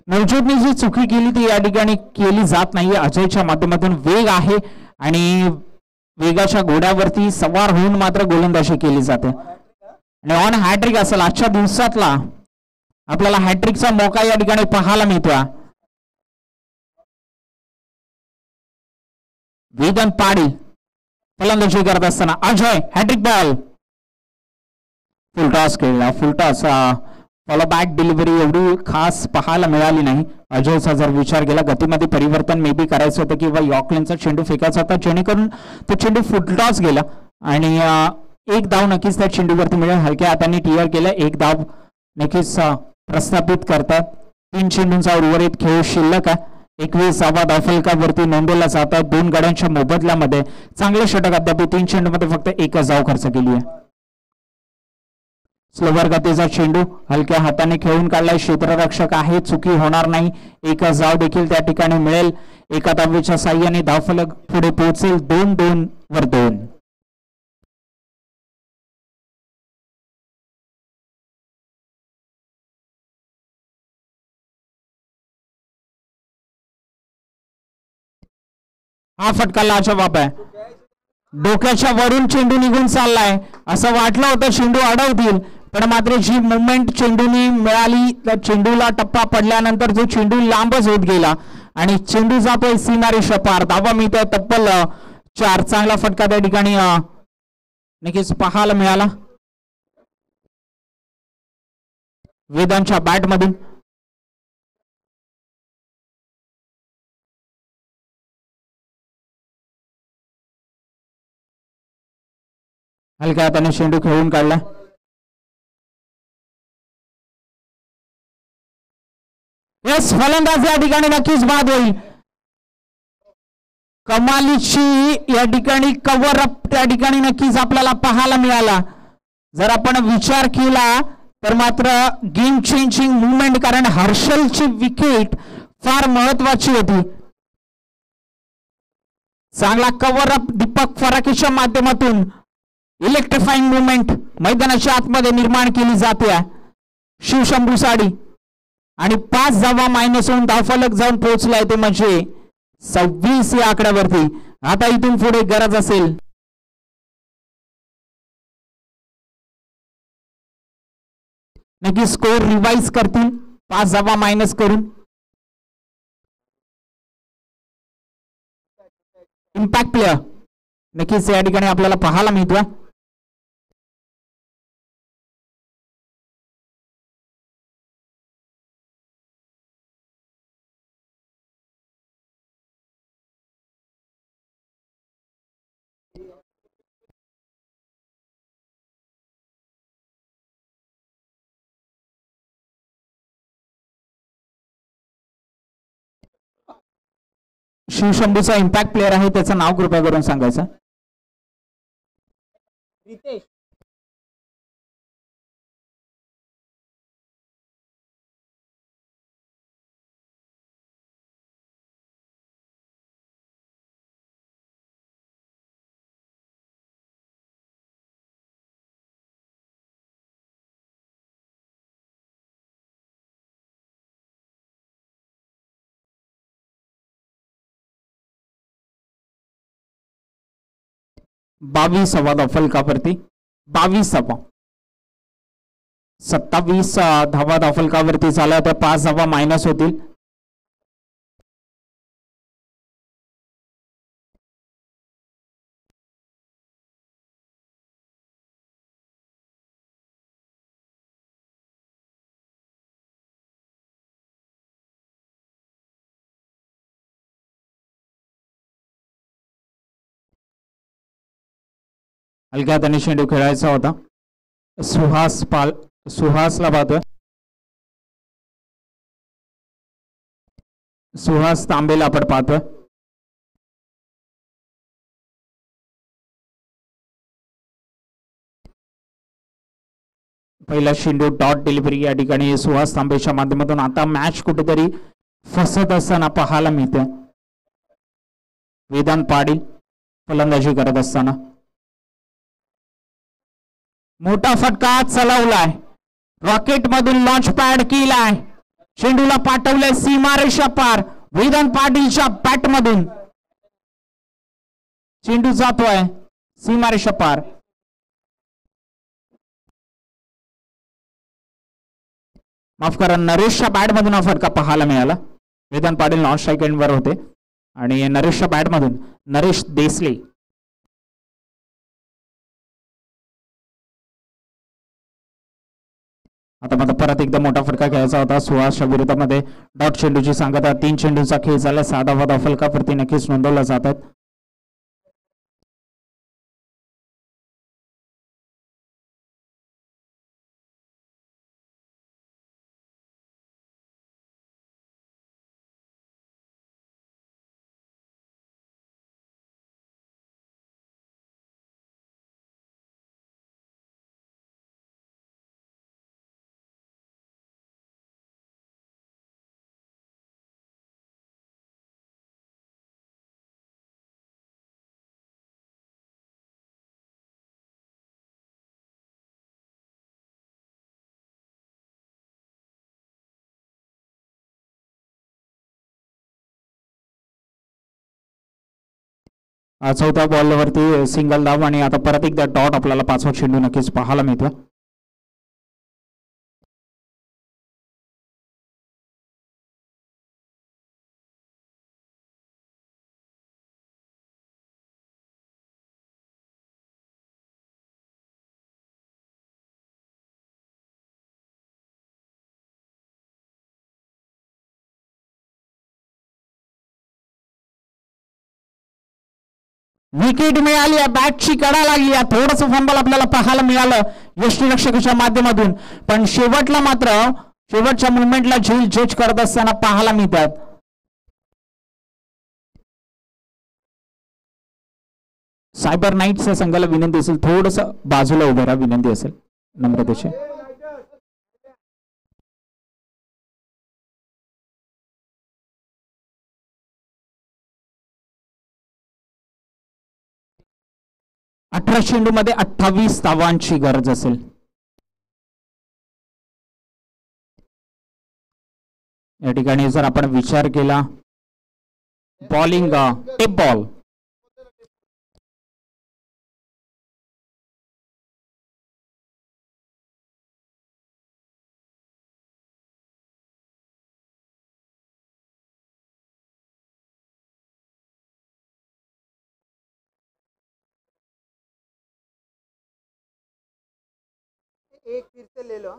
Speaker 2: नवज्योतने जी चुकी केली ती या ठिकाणी केली जात नाहीये. अजयच्या माध्यमातून वेग आहे आणि वेगाच्या घोड्यावरती सवार होऊन मात्र गोलंदाजी केली जाते आणि ऑन हॅट्रिक असेल आजच्या दिवसातला आपल्याला हॅट्रिकचा मौका या ठिकाणी पाहायला मिळतो. वेदांत पाटील फलंदाजी करत असताना अजय हॅट्रिक बॉल, फुलटॉस खेळला. फुलटॉस फॉलो बॅक डिलिव्हरी एवढी खास पाहायला मिळाली नाही. अजयचा जर विचार केला गतीमध्ये परिवर्तन मे बी करायचं होतं किंवा यॉर्कलॅंडचा चेंडू फेकायचा होता जेणेकरून तो चेंडू फुलटॉस गेला आणि एक धाव नक्कीच त्या चेंडूवरती मिळेल. हलक्या हाताने टीआर केलं. एक धाव नक्कीच प्रस्थापित करतात. 3 चेंडूंचा उर्वरित खेळ शिल्लक आहे. 21 धावफलकावरती नोंदवला जातात. 2 गड्यांच्या मोबदल्यामध्ये चांगले षटक अद्याप 3 चेंडूमध्ये फक्त एकच धाव खर्च केली आहे. स्लोवर गतीचा चेंडू हलक्या हाताने खेळून काढलाय. क्षेत्ररक्षक आहे, चुकी होणार नाही. एकच धाव देखील त्या ठिकाणी मिळेल. एका धावेच्या साह्याने धावफलक पुढे पोहोचेल. 2-2 वर 2. हा फटका लाजवाब आहे. डोक्याच्या वरून चेंडू निघून चाललाय. असं वाटलं होतं चेंडू अडवतील पण मात्र जी मुवमेंट चेंडूनी मिळाली त्या चेंडूला टप्पा पडल्यानंतर जो चेंडू लांबच होत गेला आणि चेंडू जातोय सीमारेषा पार. धावा मिळतोय तब्बल 4. चांगला फटका त्या ठिकाणी नक्कीच पाहायला मिळाला वेदांच्या बॅट मधून. हलक्या हाताने चेंडू खेळून काढला. यस, फलंदाज या ठिकाणी नक्कीच बाद होईल. कमालीची या ठिकाणी कव्हर अप त्या ठिकाणी नक्कीच आपल्याला पाहायला मिळाला. जर आपण विचार केला तर मात्र गेम चेंजिंग मुवमेंट, कारण हर्षलची विकेट फार महत्वाची होती. चांगला कव्हर अप दीपक फराकीच्या माध्यमातून इलेक्ट्रिफाईंग मुवमेंट मैदानाच्या आतमध्ये निर्माण केली जाते. शिवशंभू साडी आणि 5 धावा मायनस होऊन धावफलक जाऊन पोहोचलाय ते म्हणजे 26 या आकड्यावरती. आता इथून पुढे गरज असेल नक्की स्कोर रिवाइज करतील 5 धावा मायनस करून. इम्पॅक्ट प्लेयर नक्कीच या ठिकाणी आपल्याला पाहायला मिळतोय. शिवशंभूचा इम्पॅक्ट प्लेयर आहे, त्याचं नाव कृपया करून सांगायचं. रितेश. बावीस धावफलकावरती 22 धावा. 27 धावा धावफलकावरती झाला तर 5 धावा मायनस होतील. हलक्या हाताने चेंडू खेळायचा होता. सुहासला पाहतोय. सुहास तांबेला आपण पाहतोय. पहिला चेंडू डॉट डिलिव्हरी या ठिकाणी सुहास तांबेच्या माध्यमातून. आता मॅच कुठेतरी फसत असताना पाहायला मिळते. वेदांत पाटील फलंदाजी करत असताना मोठा फटका चलावलाय. रॉकेट मधून लॉन्च पॅड केलाय. चेंडूला पाठवलंय सीमारेषा पार. वेदांत पाटीलच्या बॅट मधून चेंडू जातोय सीमारेषा पार. माफ करा, नरेशच्या बॅट मधून हा फटका पाहायला मिळाला. वेदांत पाटील नॉन स्ट्राईक एंडवर होते आणि नरेशच्या बॅट मधून नरेश देसले आता मात्र परत एकदा मोठा फटका खेळायचा होता. सुहासच्या विरोधामध्ये डॉट चेंडूची सांगता. 3 चेंडूचा खेळ झाला. 6 धावा धावफलकावरती नक्कीच नोंदवला जात आहेत. चौथ्या बॉलवरती सिंगल धाव आणि आता परत एकदा डॉट आपल्याला 5वा चेंडू नक्कीच पाहायला मिळतो. विकेट मिळाली. बॅटची कडा लागली. थोडस फंबल आपल्याला पाहायला मिळालं यष्टीरक्षकाच्या माध्यमातून, पण शेवटला मात्र शेवटच्या मुवमेंटला झील जज करत असताना पाहायला मिळतात. सायबर नाईट्सच्या संघाला विनंती असेल थोडस बाजूला उभं राहा, विनंती असेल नम्रतेची. 18 चेंडूमध्ये 28 धावांची गरज असेल. या ठिकाणी जर आपण विचार केला बॉलिंग टेप बॉल
Speaker 3: एक फिर से ले लो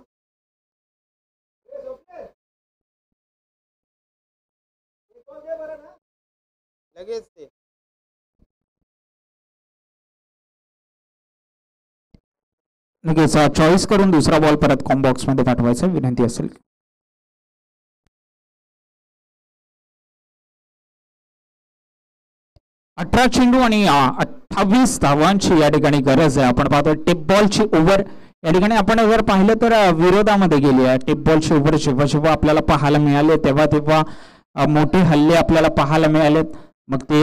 Speaker 3: लगेच ते
Speaker 2: लगेच चॉईस करून दुसरा बॉल परत कॉम्बॉक्स मध्ये पाठवायचा विनंती असेल. अठरा चेंडू आणि 28 धावांची या ठिकाणी गरज आहे. आपण पाहतो टेप बॉलची ओव्हर या ठिकाणी आपण जर पाहिलं तर विरोधामध्ये गेली आहे. टेप बॉलची ओव्हर जेव्हा जेव्हा आपल्याला पाहायला मिळाले तेव्हा तेव्हा मोठे हल्ले आपल्याला पाहायला मिळालेत. मग ते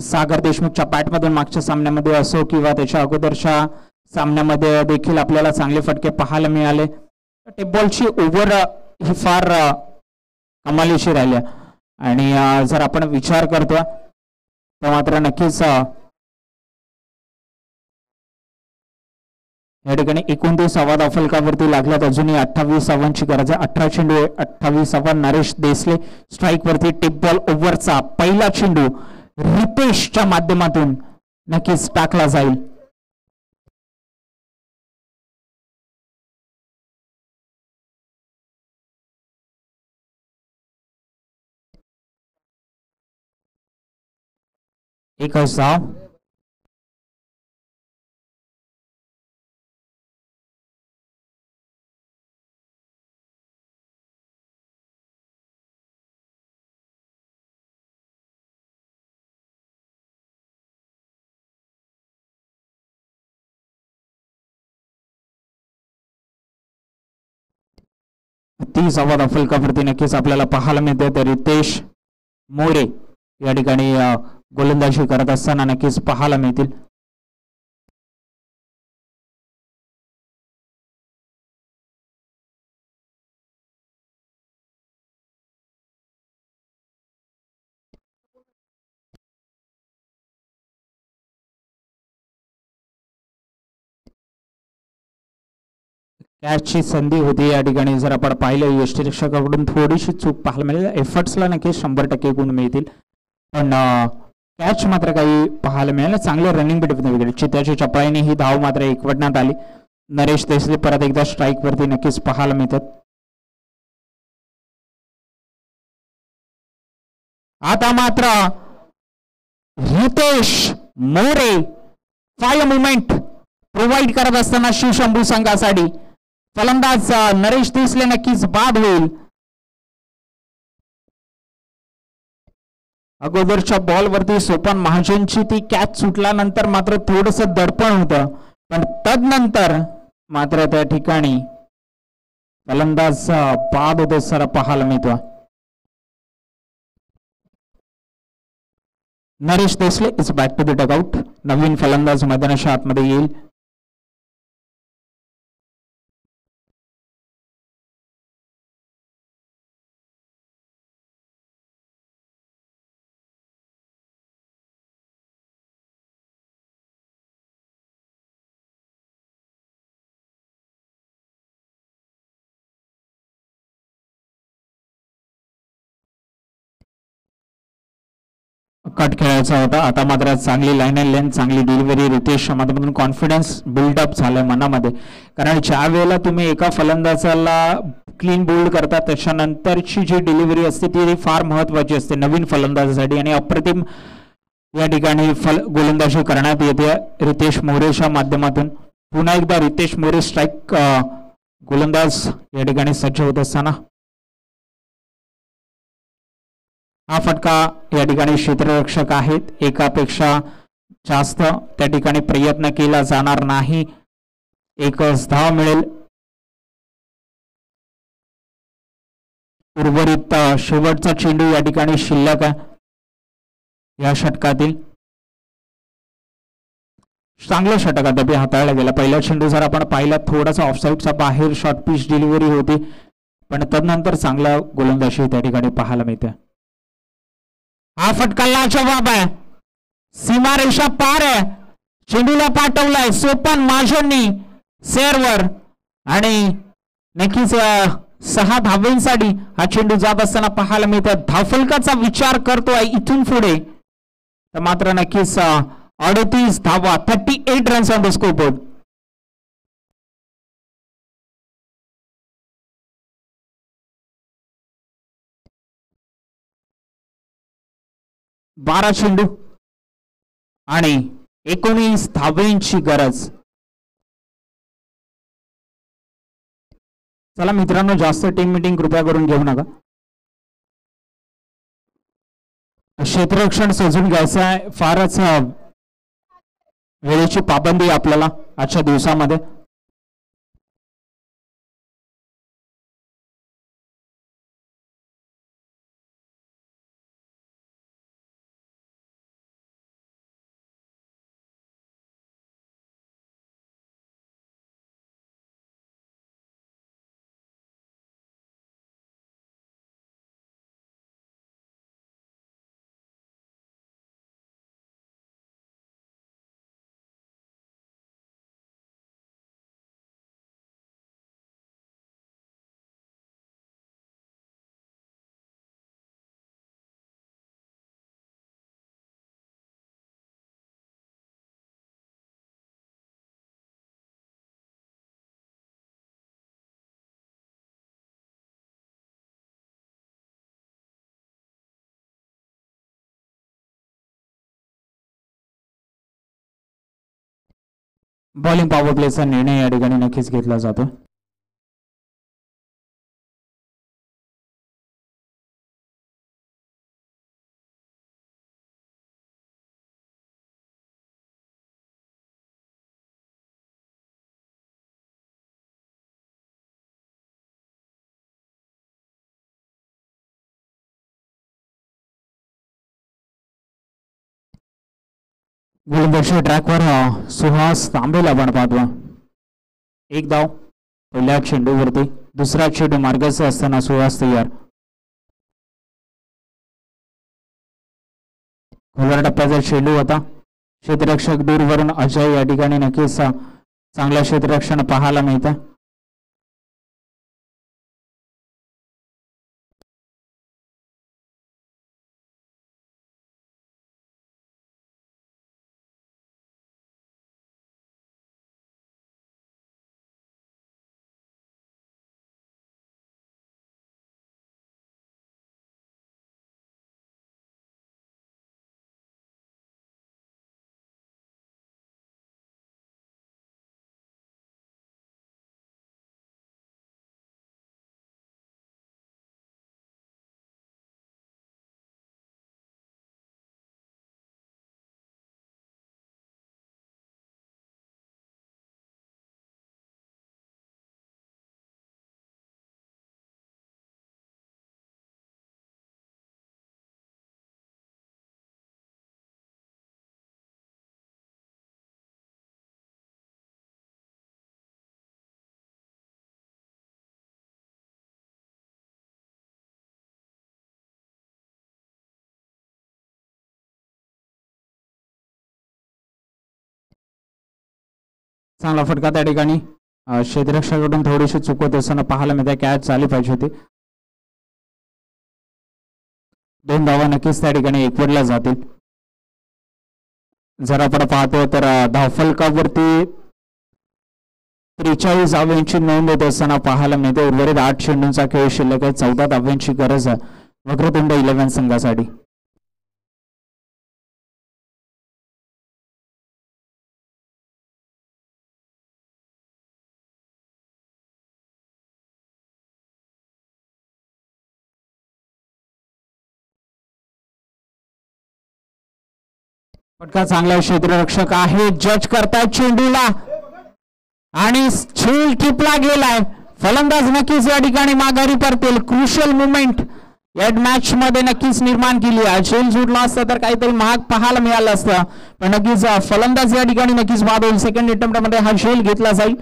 Speaker 2: सागर देशमुखच्या बॅटमधून मागच्या सामन्यामध्ये असो किंवा त्याच्या अगोदरच्या सामन्यामध्ये देखील आपल्याला चांगले फटके पाहायला मिळाले. टेप बॉलची ओव्हर ही फार कमालीची राहिली आणि जर आपण विचार करतो तर मात्र नक्कीच या ठिकाणी 29 फलकावरती लागल्यात. अजूनही 28 धावांची गरज आहे. 18 चेंडू 28 नरेश देसले स्ट्राईक वरती. टिप बॉल ओव्हरचा पहिला चेंडू रितेशच्या माध्यमातून नक्कीच टाकला जाईल. एकच धाव. तीस फलकावरती नक्कीच आपल्याला पाहायला मिळते. तर रितेश मोरे या ठिकाणी गोलंदाजी करत असताना नक्कीच पाहायला मिळतील. कॅचची संधी होती या ठिकाणी. जर आपण पाहिलं यष्टीरक्षकाकडून थोडीशी चूक पाहायला मिळेल. एफर्ट्सला नक्कीच 100% गुण मिळतील, पण कॅच मात्र काही पाहायला मिळालं. चांगलं रनिंग विकेट. चित्याच्या चपळाईने ही धाव मात्र एकवटण्यात आली. नरेश देसले परत एकदा स्ट्राईक वरती नक्कीच पाहायला मिळतात. आता मात्र रितेश मोरे फायर मुवमेंट प्रोव्हाइड करत असताना शिवशंभू संघासाठी फलंदाज नरेश देसले नक्कीच बाद होईल. अगोदरच्या बॉलवरती सोपान महाजनची ती कॅच सुटल्यानंतर मात्र थोडस दडपण होतं, पण तदनंतर मात्र त्या ठिकाणी फलंदाज बाद होत सर पाहायला मिळतो. Naresh Desle is back to the dugout. नवीन फलंदाज मैदानाच्या आतमध्ये येईल. कट खेळायचा होता. आता मात्र चांगली लाईन अँड लेंथ, चांगली डिलिव्हरी रितेशच्या माध्यमातून कॉन्फिडन्स बिल्डअप झालाय मनामध्ये. कारण ज्या वेळेला तुम्ही एका फलंदाजाला क्लीन बोल्ड करता त्याच्यानंतरची जी डिलिव्हरी असते ती फार महत्वाची असते नवीन फलंदाजासाठी, आणि अप्रतिम या ठिकाणी गोलंदाजी करण्यात येते रितेश मोरेच्या माध्यमातून. पुन्हा एकदा रितेश मोरे स्ट्राईक गोलंदाज या ठिकाणी सज्ज होत असताना हा फटका या ठिकाणी क्षेत्ररक्षक आहेत, एकापेक्षा जास्त त्या ठिकाणी प्रयत्न केला जाणार नाही. एकच धाव मिळेल. उर्वरित शेवटचा चेंडू या ठिकाणी शिल्लक आहे या षटकातील. चांगलं षटक अद्याप हाताळला गेला. पहिला चेंडू जर आपण पाहिला थोडासा ऑफसाईडचा बाहेर शॉर्ट पिच डिलिव्हरी होती, पण तदनंतर चांगला गोलंदाजी त्या ठिकाणी पाहायला मिळते. हा फटका लाजवाब आहे, सीमारेषा पार आहे. चेंडूला पाठवलाय सोपान महाजननी सेअरवर, आणि नक्कीच 6 धावांसाठी हा चेंडू जात असताना पाहायला मिळतं. धावफलकाचा विचार करतोय इथून पुढे तर मात्र नक्कीच 38 धावा, 38 रन्स ऑन द स्कोरबोर्ड. बारा चेंडू आणि 19 धावांची गरज. चला मित्रांनो, जास्त टीम मीटिंग कृपया करून घेऊ नका. क्षेत्ररक्षण सजून घ्यायचं आहे. फारच वेळेची पाबंदी आपल्याला आजच्या दिवसामध्ये. बॉलिंग पॉवर प्लेचा निर्णय या ठिकाणी नक्कीच घेतला जातो. गोलंदाजी ट्रॅकवर सुहास तांबेला आपण पाहतो. एक धाव पहिल्या चेंडूवरती, दुसरा चेंडू मार्गाचा असताना सुहास तयार. खोलवर टप्प्याचा चेंडू होता. क्षेत्ररक्षक दूरवरून अजय या ठिकाणी नक्कीच चांगलं क्षेत्ररक्षण पाहायला मिळतं. चांगला फटका त्या ठिकाणी क्षेत्ररक्षकाकडून थोडीशी चुकत असताना पाहायला मिळते. कॅच झाली पाहिजे होती. 2 धावा नक्कीच त्या ठिकाणी एकवटल्या जातील. जर आपण पाहतो तर धावफलकावरती 43 धावांची नोंद होत असताना पाहायला मिळते. उर्वरित 8 चेंडूंचा खेळ शिल्लक आहे. 14 धावांची गरज आहे वक्रतुंड 11 संघासाठी. फटका चांगला क्षेत्ररक्षक आहे. जज करतायत चेंडूला आणि झेल टिपला गेलाय. फलंदाज नक्कीच या ठिकाणी माघारी परतील. क्रुशियल मुवमेंट या मॅच मध्ये नक्कीच निर्माण केली आहे. झेल सुटला असता तर काहीतरी महाग पाहायला मिळालं असतं, पण नक्कीच फलंदाज या ठिकाणी नक्कीच बाद होईल. सेकंड अटेम्प्ट मध्ये हा झेल घेतला जाईल.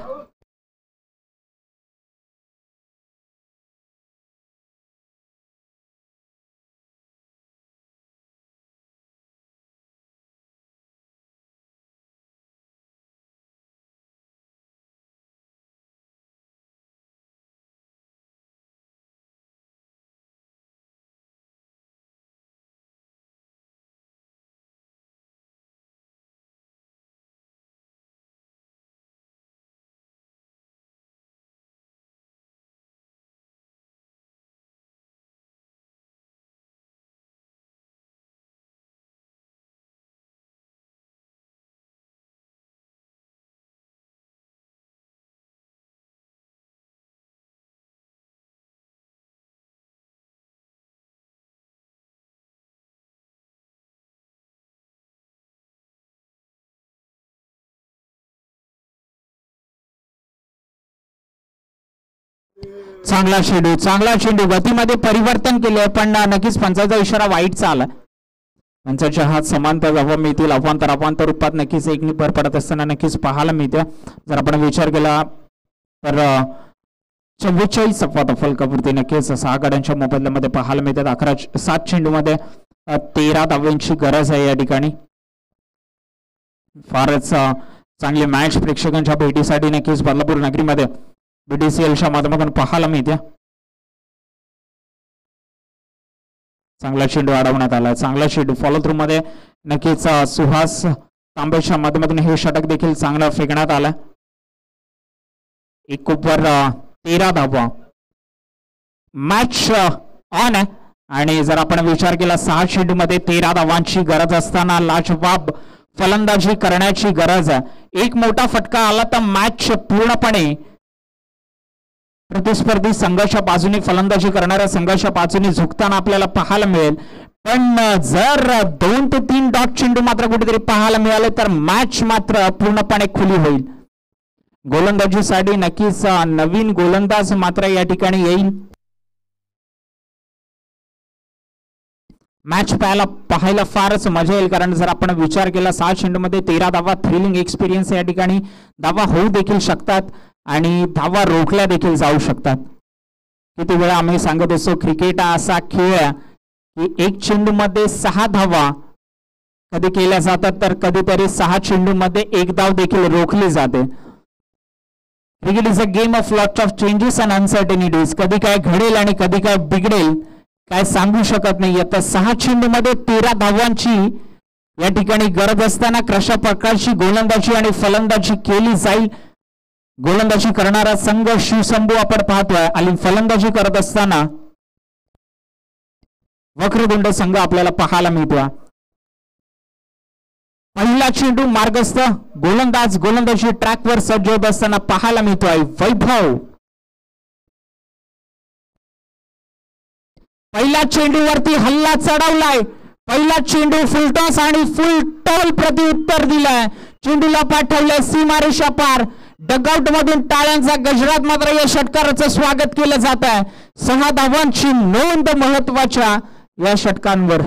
Speaker 2: चांगला चेंडू गतीमध्ये परिवर्तन केले, पण नक्कीच पंचाचा इशारा वाईटचा आला. पंचाच्या हात समांतर धावा मिळतील. अवांतर रूपात नक्कीच एक भर पडत असताना नक्कीच पाहायला मिळते. जर आपण विचार केला तर 44 फलकापूर्ती नक्कीच 6 गड्यांच्या मोबदल्यामध्ये पाहायला मिळतात. 7 चेंडूमध्ये 13 धावांची गरज आहे या ठिकाणी. फारच चांगली मॅच प्रेक्षकांच्या भेटीसाठी नक्कीच बदलापूर नगरीमध्ये बीडीसीएलच्या माध्यमातून पाहायला मिळते. चांगला चेंडू अडवण्यात आला. चांगला चेंडू फॉलो थ्रू मध्ये नक्कीच सुहास तांबेच्या माध्यमातून हे षटक देखील चांगला फेकण्यात आला. एक ओव्हर 13 धावा. मॅच ऑन आहे आणि जर आपण विचार केला 6 चेंडू मध्ये 13 धावांची गरज असताना लाजवाब फलंदाजी करण्याची गरज आहे. एक मोठा फटका आला तर मॅच पूर्णपणे प्रतिस्पर्धी संघाच्या बाजूने फलंदाजी करणाऱ्या संघाच्या बाजूने झुकताना आपल्याला पाहायला मिळेल. पण जर 2 ते 3 डॉट चेंडू मात्र कुठेतरी पाहायला मिळाले तर मॅच मात्र पूर्णपणे खुली होईल. गोलंदाजीसाठी नक्कीच नवीन गोलंदाज मात्र या ठिकाणी येईल. मॅच पाहायला फारच मजा येईल, कारण जर आपण विचार केला 6 चेंडूमध्ये 13 धावा, थ्रिलिंग एक्सपिरियन्स या ठिकाणी धावा होऊ देखील शकतात आणि धावा रोखल्या देखील जाऊ शकतात. किती वेळा आम्ही सांगत असतो क्रिकेट हा असा खेळ आहे की 1 चेंडूमध्ये 6 धावा कधी केल्या जातात तर कधीतरी 6 चेंडूमध्ये 1 धाव देखील रोखली जाते. Cricket is a game of lots of changes and uncertainties. कधी काय घडेल आणि कधी काय बिघडेल काय सांगू शकत नाही. आता 6 चेंडूमध्ये 13 धावांची या ठिकाणी गरज असताना कशा प्रकारची गोलंदाजी आणि फलंदाजी केली जाईल. गोलंदाजी करणारा संघ शिवशंभू आपण पाहतोय आणि फलंदाजी करत असताना वक्रतुंड संघ आपल्याला पाहायला मिळतोय. पहिला चेंडू मार्गस्थ, गोलंदाज गोलंदाजी ट्रॅकवर सज्ज होत असताना पाहायला मिळतोय. वैभव पहिल्या चेंडूवरती हल्ला चढवलाय. पहिला चेंडू फुलटॉस आणि फुल टॉल प्रति उत्तर दिलंय. चेंडूला पाठवलंय सीमारेषा पार. डगआउट मधून टाळ्यांचा गजरात मात्र या षटकाराचं स्वागत केलं जात आहे. 6 धावांची नोंद महत्वाच्या या षटकांवर.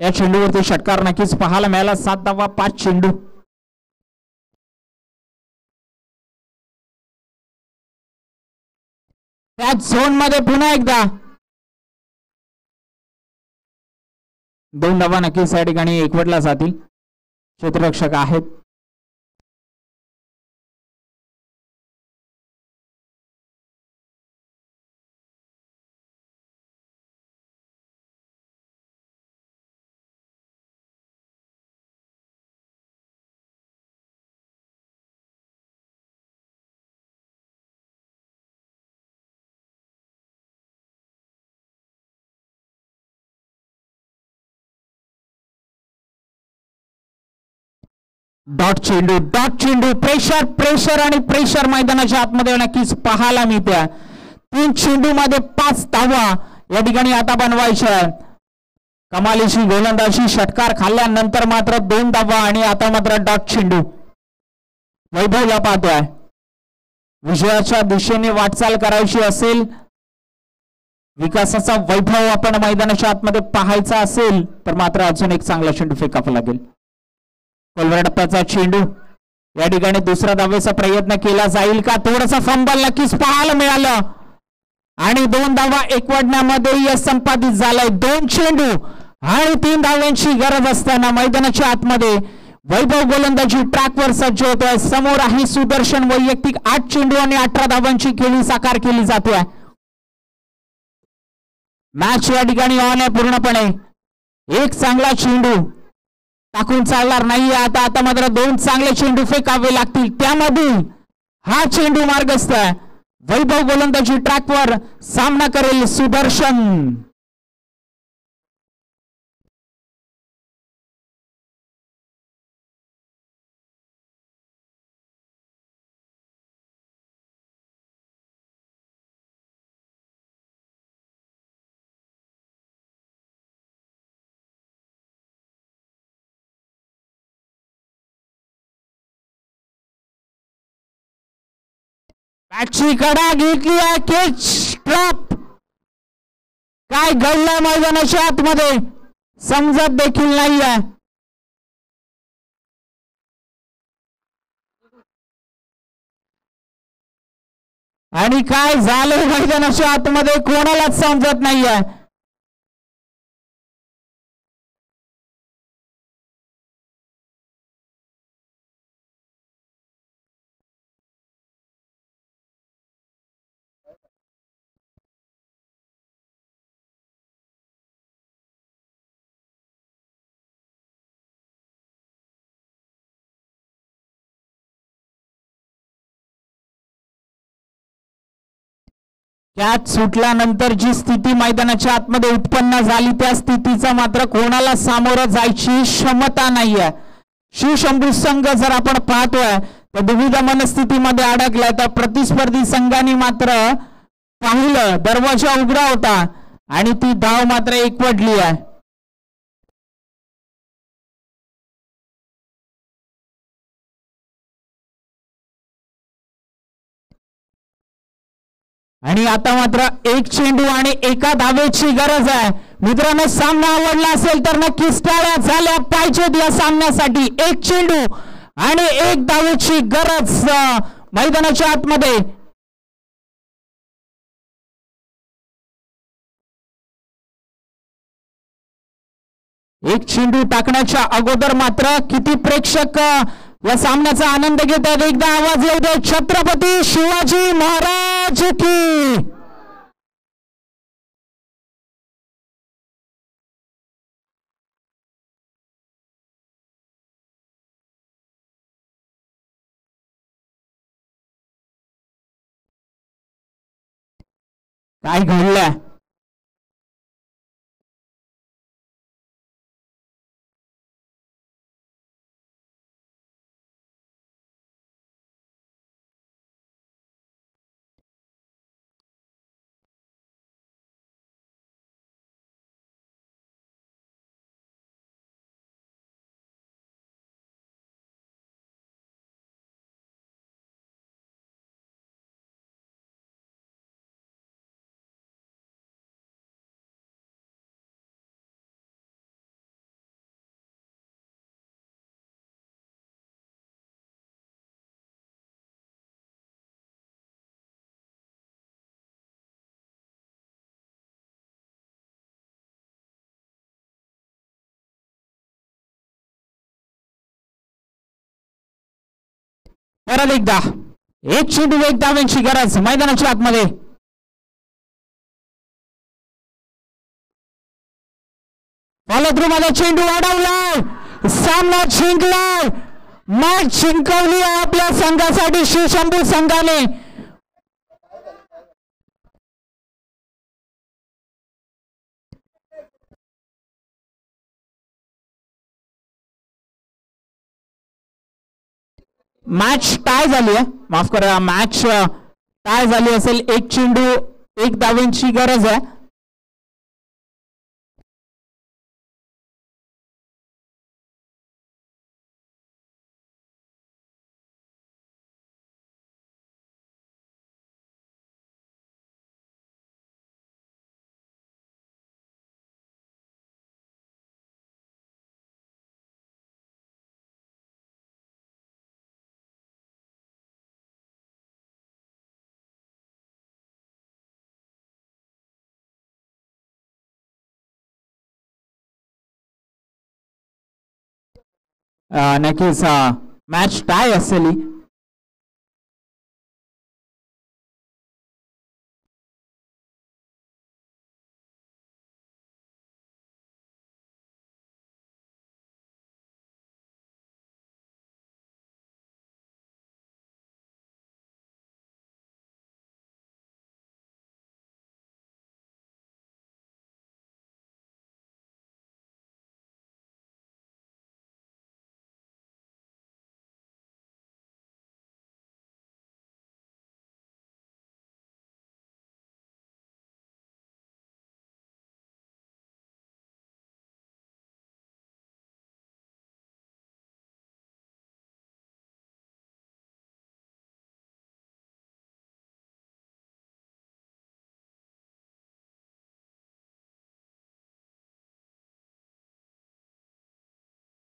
Speaker 2: या चेंडूवरती षटकार नक्कीच पाहायला मिळाला. 7 धावा 5 चेंडू. त्या झोन मध्ये पुन्हा एकदा 2 धावा नक्कीच या ठिकाणी एकवटला जातील. क्षेत्ररक्षक आहेत. डॉट चेंडू प्रेशर प्रेशर आणि प्रेशर मैदानाच्या आतमध्ये नक्कीच पाहायला मिळते. 3 चेंडू मध्ये 5 धावा या ठिकाणी आता बनवायच्या. कमालीची गोलंदाजी. षटकार खाल्ल्यानंतर मात्र 2 धावा आणि आता मात्र डॉट चेंडू. वैभवला पाहतोय. विजयाच्या दिशेने वाटचाल करायची असेल, विकासाचा वैभव आपण मैदानाच्या आतमध्ये पाहायचा असेल तर मात्र अजून एक चांगला चेंडू फेकावा लागेल. कोलवरटप्प्याचा चेंडू या ठिकाणी दुसरा धावेचा प्रयत्न केला जाईल का? थोडासा फंबल नक्कीच पाहायला मिळालं आणि 2 धावा एकवटण्यामध्ये यश संपादित झालाय. 2 चेंडू आणि 3 धाव्यांची गरज असताना मैदानाच्या आतमध्ये वैभव गोलंदाजी ट्रॅकवर सज्ज होतोय. समोर आहे सुदर्शन. वैयक्तिक 8 चेंडू आणि 18 धावांची खेळी साकार केली जातोय. मॅच या ठिकाणी ऑन आहे पूर्णपणे. एक चांगला चेंडू टाकून चालणार नाही. आता मात्र 2 चांगले चेंडू फेकावे लागतील. त्यामधून हा चेंडू मार्गस्थ आहे. वैभव गोलंदाजी ट्रॅकवर सामना करेल सुदर्शन. मॅचची कडा घेतली आहे. केच ट्रॅप. काय घडलंय मैदानाच्या आतमध्ये समजत देखील नाही आहे. आणि काय झालं मैदानाच्या आतमध्ये कोणालाच समजत नाही आहे. कॅच सुटल्यानंतर जी स्थिती मैदानाच्या आतमध्ये उत्पन्न झाली त्या स्थितीचा मात्र कोणाला सामोरं जायची क्षमता नाहीये. शिवशंभू संघ जर आपण पाहतोय तर दुविधा मनस्थितीमध्ये अडकलाय. तर प्रतिस्पर्धी संघाने मात्र पाहिलं दरवाजा उघडा होता आणि ती धाव मात्र एकवटली आहे. आणि आता मात्र एक चेंडू आणि एका धावेची गरज आहे. मित्रांनो, सामना आवडला असेल तर नक्कीच टाळ्या झाल्या पाहिजेत या सामन्यासाठी. एक चेंडू आणि एक धावेची गरज मैदानाच्या आतमध्ये. एक चेंडू टाकण्याच्या अगोदर मात्र किती प्रेक्षक या सामन्याचा आनंद घेतात. एकदा आवाज येऊ दे, छत्रपती शिवाजी महाराज की. काय घडलंय? परत एकदा एक चेंडू एक धावांची गरज मैदानाच्या आतमध्ये. फॉलो थ्रू मध्ये चेंडू अडवलाय, सामना जिंकलाय, मॅच जिंकवली आपल्या संघासाठी शिवशंभू संघाने. मॅच टाय झाली आहे, माफ करा, मॅच टाय झाली असेल. एक चेंडू एक धावेंची गरज आहे. नक्कीच मॅच टाय असेल.